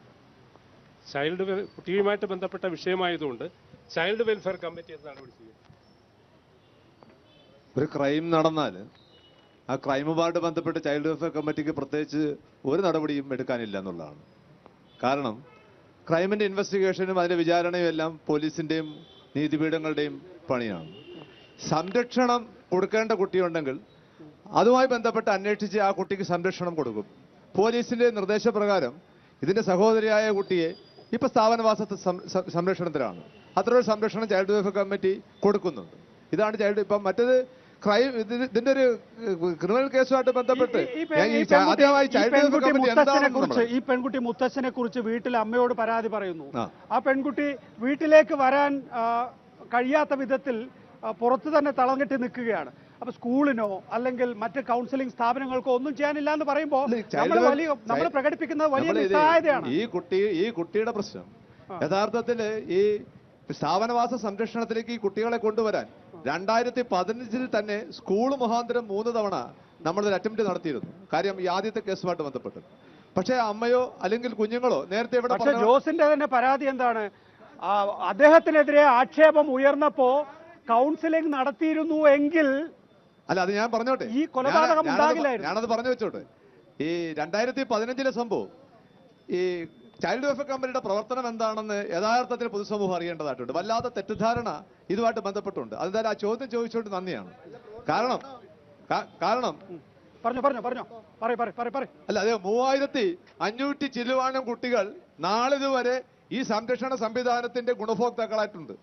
കുട്ടിയുമായിട്ട് ബന്ധപ്പെട്ട വിഷയമായതുകൊണ്ട് ചൈൽഡ് വെൽഫെയർ കമ്മിറ്റി എന്ത് നടപടി സ്വീകരിക്കും? ഒരു ക്രൈം നടന്നാൽ ആ ക്രൈമുമായിട്ട് ബന്ധപ്പെട്ട് ചൈൽഡ് വെൽഫെയർ കമ്മിറ്റിക്ക് പ്രത്യേകിച്ച് ഒരു നടപടിയും എടുക്കാനില്ല എന്നുള്ളതാണ്. കാരണം ക്രൈമിന്റെ ഇൻവെസ്റ്റിഗേഷനും അതിന്റെ വിചാരണയും എല്ലാം പോലീസിന്റെയും നീതിപീഠങ്ങളുടെയും പണിയാണ്. സംരക്ഷണം കൊടുക്കേണ്ട കുട്ടിയുണ്ടെങ്കിൽ അതുമായി ബന്ധപ്പെട്ട് അന്വേഷിച്ച് ആ കുട്ടിക്ക് സംരക്ഷണം കൊടുക്കും. പോലീസിന്റെ നിർദ്ദേശപ്രകാരം ഇതിന്റെ സഹോദരിയായ കുട്ടിയെ ഇപ്പൊ സ്ഥാപനവാസ സംരക്ഷണത്തിലാണ്. അത്രയൊരു സംരക്ഷണം ചൈൽഡ് വെൽഫെയർ കമ്മിറ്റി കൊടുക്കുന്നുണ്ട്. ഇതാണ് ചൈൽഡ്. ഇപ്പം മറ്റേത് ക്രൈം ഇതിന്റെ ഒരു ക്രിമിനൽ കേസുമായിട്ട് ബന്ധപ്പെട്ട് ഈ പെൺകുട്ടി മുത്തച്ഛനെ കുറിച്ച് വീട്ടിൽ അമ്മയോട് പരാതി പറയുന്നു. ആ പെൺകുട്ടി വീട്ടിലേക്ക് വരാൻ കഴിയാത്ത വിധത്തിൽ പുറത്തു തന്നെ തളം കെട്ടി നിൽക്കുകയാണ്. അപ്പൊ സ്കൂളിനോ അല്ലെങ്കിൽ മറ്റ് കൗൺസിലിംഗ് സ്ഥാപനങ്ങൾക്കോ ഒന്നും ചെയ്യാനില്ല എന്ന് പറയുമ്പോൾ നമ്മൾ പ്രകടിപ്പിക്കുന്നത് വലിയ നിസ്സഹായതയാണ്. ഈ കുട്ടിയുടെ പ്രശ്നം യഥാർത്ഥത്തിൽ ഈ സ്ഥാപനവാസ സംരക്ഷണത്തിലേക്ക് ഈ കുട്ടികളെ കൊണ്ടുവരാൻ 2015 തന്നെ സ്കൂൾ മുഖാന്തരം 3 തവണ നമ്മളൊരു അറ്റംപ്റ്റ് നടത്തിയിരുന്നു. കാര്യം ഈ ആദ്യത്തെ കേസുമായിട്ട് ബന്ധപ്പെട്ട്. പക്ഷേ അമ്മയോ അല്ലെങ്കിൽ കുഞ്ഞുങ്ങളോ നേരത്തെ ഇവിടെ ജോസിന്റെ തന്നെ പരാതി എന്താണ്? അദ്ദേഹത്തിനെതിരെ ആക്ഷേപം ഉയർന്നപ്പോ കൗൺസിലിംഗ് നടത്തിയിരുന്നു എങ്കിൽ അല്ല, അത് ഞാൻ പറഞ്ഞോട്ടെ, ഈ കൊലപാതകം ഉണ്ടാകില്ലായിരുന്നു. ഞാനത് പറഞ്ഞു വെച്ചോട്ടെ. ഈ 2015 സംഭവം ഈ ചൈൽഡ് വെൽഫെയർ കമ്പനിയുടെ പ്രവർത്തനം എന്താണെന്ന് യഥാർത്ഥത്തിൽ പൊതുസമൂഹം അറിയേണ്ടതായിട്ടുണ്ട്. വല്ലാത്ത തെറ്റിദ്ധാരണ ഇതുമായിട്ട് ബന്ധപ്പെട്ടുണ്ട്. അതെന്തായാലും ആ ചോദ്യം ചോദിച്ചുകൊണ്ട് നന്ദിയാണ്. കാരണം അല്ല, അതെ, 3500 ചില്ലുവാനം കുട്ടികൾ നാളിതുവരെ ഈ സംരക്ഷണ സംവിധാനത്തിന്റെ ഗുണഭോക്താക്കളായിട്ടുണ്ട്.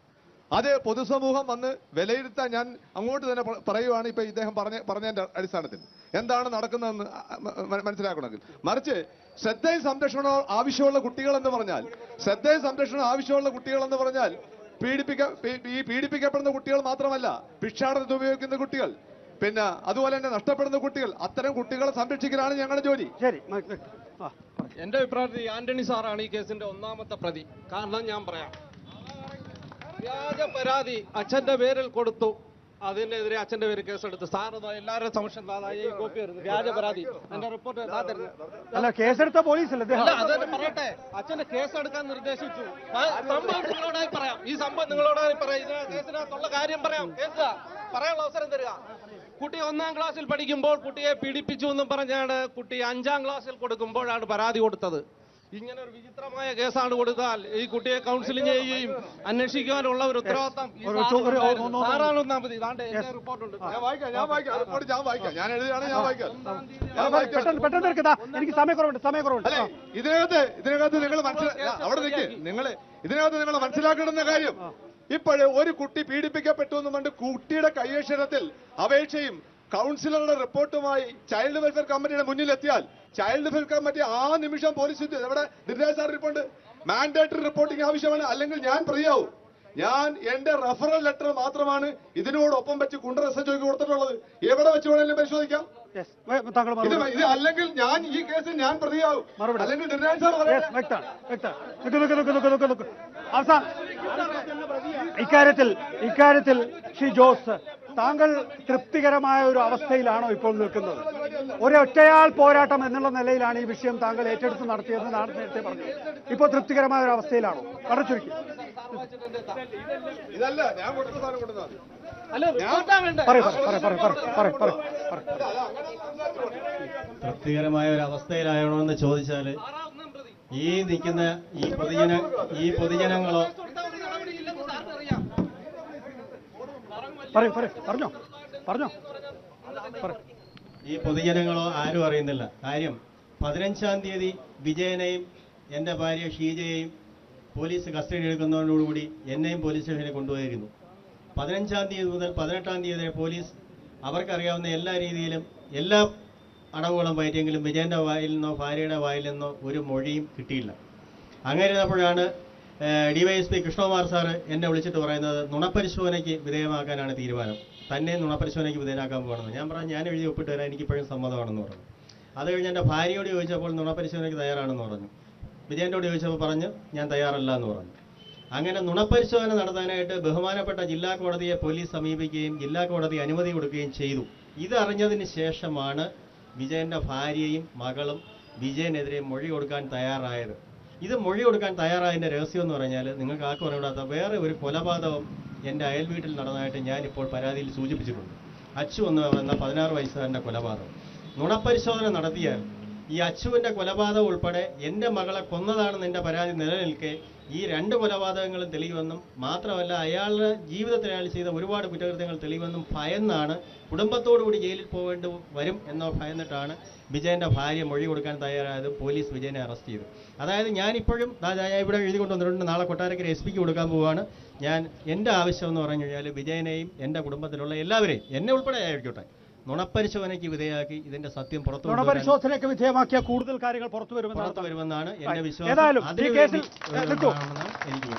അത് പൊതുസമൂഹം വന്ന് വിലയിരുത്താൻ ഞാൻ അങ്ങോട്ട് തന്നെ പറയുവാണ്. ഇപ്പൊ ഇദ്ദേഹം പറഞ്ഞതിന്റെ അടിസ്ഥാനത്തിൽ എന്താണ് നടക്കുന്നതെന്ന് മനസ്സിലാക്കണമെങ്കിൽ, മറിച്ച് ശ്രദ്ധയും സംരക്ഷണവും ആവശ്യമുള്ള കുട്ടികൾ എന്ന് പറഞ്ഞാൽ പീഡിപ്പിക്കപ്പെടുന്ന കുട്ടികൾ മാത്രമല്ല, ഭിക്ഷാടനത്തിന് ഉപയോഗിക്കുന്ന കുട്ടികൾ, പിന്നെ അതുപോലെ തന്നെ നഷ്ടപ്പെടുന്ന കുട്ടികൾ, അത്തരം കുട്ടികളെ സംരക്ഷിക്കലാണ് ഞങ്ങളുടെ ജോലി. ശരി, എന്റെ അഭിപ്രായത്തിൽ ആന്റണി സാറാണ് ഈ കേസിന്റെ ഒന്നാമത്തെ പ്രതി. കാരണം ഞാൻ പറയാം, വ്യാജ പരാതി അച്ഛന്റെ പേരിൽ കൊടുത്തു, അതിനെതിരെ അച്ഛന്റെ പേര് കേസെടുത്ത്. സാറ് എല്ലാവരുടെ സമക്ഷം കോപ്പി വരുന്നു. വ്യാജ പരാതി എന്റെ റിപ്പോർട്ട് അല്ല, കേസെടുത്ത പോലീസല്ലേ അതെ പറയട്ടെ. അച്ഛന്റെ കേസെടുക്കാൻ നിർദ്ദേശിച്ചു. സംഭവം നിങ്ങളോടായി പറയാം. ഈ സംഭവം നിങ്ങളോടായി പറയാം. കേസിനകത്തുള്ള കാര്യം പറയാം. കേൾക്കുക, പറയാനുള്ള അവസരം തരിക. കുട്ടി 1ാം ക്ലാസ്സിൽ പഠിക്കുമ്പോൾ കുട്ടിയെ പീഡിപ്പിച്ചു എന്നും പറഞ്ഞാണ് കുട്ടി 5ാം ക്ലാസ്സിൽ കൊടുക്കുമ്പോഴാണ് പരാതി കൊടുത്തത്. ഇങ്ങനെ ഒരു വിചിത്രമായ കേസാണ് കൊടുത്താൽ ഈ കുട്ടിയെ കൗൺസിലിംഗ് ചെയ്യുകയും അന്വേഷിക്കാനുള്ള ഒരു ഉത്തരവാദിത്തം സാറാണ് ഒന്നാമത്. ഇതാണ്ട് എന്റെ റിപ്പോർട്ടുണ്ട്. എനിക്ക് സമയക്കുറവുണ്ട്. ഇതിനകത്ത് നിങ്ങൾ മനസ്സിലാക്കേണ്ടുന്ന കാര്യം, ഇപ്പോഴേ ഒരു കുട്ടി പീഡിപ്പിക്കപ്പെട്ടു എന്ന് പറഞ്ഞ് കുട്ടിയുടെ കൈയക്ഷരത്തിൽ അപേക്ഷയും കൗൺസിലറുടെ റിപ്പോർട്ടുമായി ചൈൽഡ് വെൽഫെയർ കമ്മിറ്റിയുടെ മുന്നിലെത്തിയാൽ ചൈൽഡ് വെൽഫെയർ കമ്മിറ്റി ആ നിമിഷം പോലീസ് എവിടെ Dinaraj sir report mandatory reporting ആവശ്യമാണ്, അല്ലെങ്കിൽ ഞാൻ പ്രതിയാവും. ഞാൻ എന്റെ റെഫറൽ ലെറ്റർ മാത്രമാണ് ഇതിനോടൊപ്പം വെച്ച് കുണ്ടറ SHOയ്ക്ക് കൊടുത്തിട്ടുള്ളത്. എവിടെ വെച്ച് വേണമെങ്കിലും പരിശോധിക്കാം. ഇത് അല്ലെങ്കിൽ ഞാൻ ഈ കേസിൽ ഞാൻ പ്രതിയാവും, അല്ലെങ്കിൽ ദിനരാജ് സാർ ഇക്കാര്യത്തിൽ ശ്രീ ജോസ്, താങ്കൾ തൃപ്തികരമായ ഒരു അവസ്ഥയിലാണോ ഇപ്പോൾ നിൽക്കുന്നത്? ഒരൊറ്റയാൾ പോരാട്ടം എന്നുള്ള നിലയിലാണ് ഈ വിഷയം താങ്കൾ ഏറ്റെടുത്ത് നടത്തിയതെന്ന് നേരത്തെ പറഞ്ഞു. ഇപ്പോൾ തൃപ്തികരമായ ഒരു അവസ്ഥയിലാണോ? വളരെ ചുരുക്കി. ഇതല്ല ഞാൻ കൊടുത്ത സാധനം കൊണ്ടുവന്നാൽ തൃപ്തികരമായ ഒരു അവസ്ഥയിലായണോ എന്ന് ചോദിച്ചാൽ ഈ നിൽക്കുന്ന ഈ പൊതുജനങ്ങളോ ഈ പൊതുജനങ്ങളോ ആരും അറിയുന്നില്ല. കാര്യം 15-ാം തീയതി വിജയനെയും എൻ്റെ ഭാര്യ ഷീജയെയും പോലീസ് കസ്റ്റഡി എടുക്കുന്നതോടുകൂടി എന്നെയും പോലീസ് സ്റ്റേഷനിൽ കൊണ്ടുപോയിരുന്നു. 15-ാം തീയതി മുതൽ 18-ാം തീയതി വരെ പോലീസ് അവർക്കറിയാവുന്ന എല്ലാ രീതിയിലും എല്ലാ അടവുകളും പയറ്റിയെങ്കിലും വിജയൻ്റെ വായിൽ നിന്നോ ഭാര്യയുടെ വായിൽ നിന്നോ ഒരു മൊഴിയും കിട്ടിയില്ല. അങ്ങനെ ഇരുന്നപ്പോഴാണ് DYSP കൃഷ്ണകുമാർ സാറ് എന്നെ വിളിച്ചിട്ട് പറയുന്നത് നുണപരിശോധനയ്ക്ക് വിധേയമാക്കാനാണ് തീരുമാനം, തന്നെ നുണപരിശോധനയ്ക്ക് വിധേയമാക്കാൻ പോകണമെന്ന്. ഞാൻ പറഞ്ഞു ഞാൻ എഴുതി ഒപ്പിട്ട് വരാൻ എനിക്കിപ്പോഴും സമ്മതമാണെന്ന് പറഞ്ഞു. അത് കഴിഞ്ഞ് എൻ്റെ ഭാര്യയോട് ചോദിച്ചപ്പോൾ നുണപരിശോധനയ്ക്ക് തയ്യാറാണെന്ന് പറഞ്ഞു. വിജയൻ്റെയോട് ചോദിച്ചപ്പോൾ പറഞ്ഞു ഞാൻ തയ്യാറല്ല എന്ന് പറഞ്ഞു. അങ്ങനെ നുണപരിശോധന നടത്താനായിട്ട് ബഹുമാനപ്പെട്ട ജില്ലാ കോടതിയെ പോലീസ് സമീപിക്കുകയും ജില്ലാ കോടതി അനുമതി കൊടുക്കുകയും ചെയ്തു. ഇതറിഞ്ഞതിന് ശേഷമാണ് വിജയൻ്റെ ഭാര്യയും മകളും വിജയനെതിരെ മൊഴി കൊടുക്കാൻ തയ്യാറായത്. ഇത് മൊഴി കൊടുക്കാൻ തയ്യാറായതിൻ്റെ രഹസ്യം എന്ന് പറഞ്ഞാൽ നിങ്ങൾക്ക് ആർക്കും അറിയാത്ത വേറെ ഒരു കൊലപാതകം എൻ്റെ അയൽ വീട്ടിൽ നടന്നതായിട്ട് ഞാനിപ്പോൾ പരാതിയിൽ സൂചിപ്പിച്ചിട്ടുണ്ട്. അച്ചു എന്ന് പറയുന്ന 16 വയസ്സുകാരൻ്റെ കൊലപാതകം നുണപരിശോധന നടത്തിയാൽ ഈ അച്ചുവിൻ്റെ കൊലപാതകം ഉൾപ്പെടെ എൻ്റെ മകളെ കൊന്നതാണെന്ന് എൻ്റെ പരാതി നിലനിൽക്കെ ഈ 2 കൊലപാതകങ്ങളും തെളിയുമെന്നും മാത്രമല്ല അയാളുടെ ജീവിതത്തിൽ അയാൾ ചെയ്ത ഒരുപാട് കുറ്റകൃത്യങ്ങൾ തെളിയുമെന്നും ഭയന്നാണ്, കുടുംബത്തോടുകൂടി ജയിലിൽ പോകേണ്ടി വരും എന്നോ ഭയന്നിട്ടാണ് വിജയൻ്റെ ഭാര്യ മൊഴി കൊടുക്കാൻ തയ്യാറായത്. പോലീസ് വിജയനെ അറസ്റ്റ് ചെയ്തു. അതായത് ഞാനിപ്പോഴും ഇവിടെ എഴുതി കൊണ്ടുവന്നിട്ടുണ്ട്, നാളെ കൊട്ടാരക്കര SP കൊടുക്കാൻ പോവുകയാണ്. എൻ്റെ ആവശ്യം എന്ന് പറഞ്ഞു കഴിഞ്ഞാൽ വിജയനെയും എൻ്റെ കുടുംബത്തിലുള്ള എല്ലാവരെയും എന്നെ ഉൾപ്പെടെ ആയിരിക്കട്ടെ നുണപരിശോധനയ്ക്ക് വിധേയമാക്കി ഇതിന്റെ സത്യം നുണപരിശോധനയ്ക്ക് വിധേയമാക്കിയ കൂടുതൽ കാര്യങ്ങൾ പുറത്തു വരുമെന്നാണ് എന്റെ വിശ്വാസം. എനിക്ക്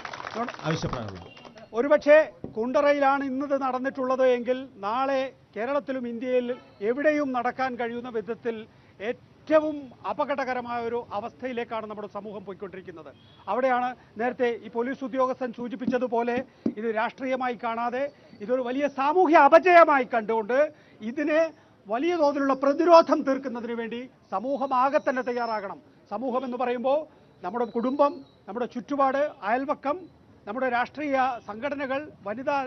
ആവശ്യപ്പെടാനുള്ളത്. ഒരുപക്ഷെ കുണ്ടറയിലാണ് ഇന്നത് നടന്നിട്ടുള്ളത് എങ്കിൽ നാളെ കേരളത്തിലും ഇന്ത്യയിൽ എവിടെയും നടക്കാൻ കഴിയുന്ന വിധത്തിൽ ഏറ്റവും അപകടകരമായ ഒരു അവസ്ഥയിലേക്കാണ് നമ്മുടെ സമൂഹം പോയിക്കൊണ്ടിരിക്കുന്നത്. അവിടെയാണ് നേരത്തെ ഈ പോലീസ് ഉദ്യോഗസ്ഥൻ സൂചിപ്പിച്ചതുപോലെ ഇത് രാഷ്ട്രീയമായി കാണാതെ ഇതൊരു വലിയ സാമൂഹ്യ അപജയമായി കണ്ടുകൊണ്ട് ഇതിനെ വലിയ തോതിലുള്ള പ്രതിരോധം തീർക്കുന്നതിന് വേണ്ടി സമൂഹം ആകെ തന്നെ തയ്യാറാകണം. സമൂഹം എന്ന് പറയുമ്പോൾ നമ്മുടെ കുടുംബം, നമ്മുടെ ചുറ്റുപാട്, അയൽവക്കം, നമ്മുടെ രാഷ്ട്രീയ സംഘടനകൾ, വനിതാ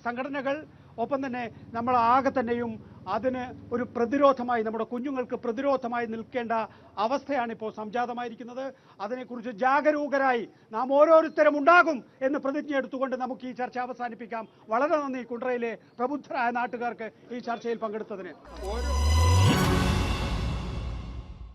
സംഘടനകൾ, ഒപ്പം തന്നെ നമ്മൾ ആകെ തന്നെയും അതിന് ഒരു പ്രതിരോധമായി, നമ്മുടെ കുഞ്ഞുങ്ങൾക്ക് പ്രതിരോധമായി നിൽക്കേണ്ട അവസ്ഥയാണ് ഇപ്പോൾ സംജാതമായിരിക്കുന്നത്. അതിനെക്കുറിച്ച് ജാഗരൂകരായി നാം ഓരോരുത്തരും ഉണ്ടാകും എന്ന് പ്രതിജ്ഞ എടുത്തുകൊണ്ട് നമുക്ക് ഈ ചർച്ച അവസാനിപ്പിക്കാം. വളരെ നന്ദി കുണ്ടറയിലെ പ്രബുദ്ധരായ നാട്ടുകാർക്ക് ഈ ചർച്ചയിൽ പങ്കെടുത്തതിന്.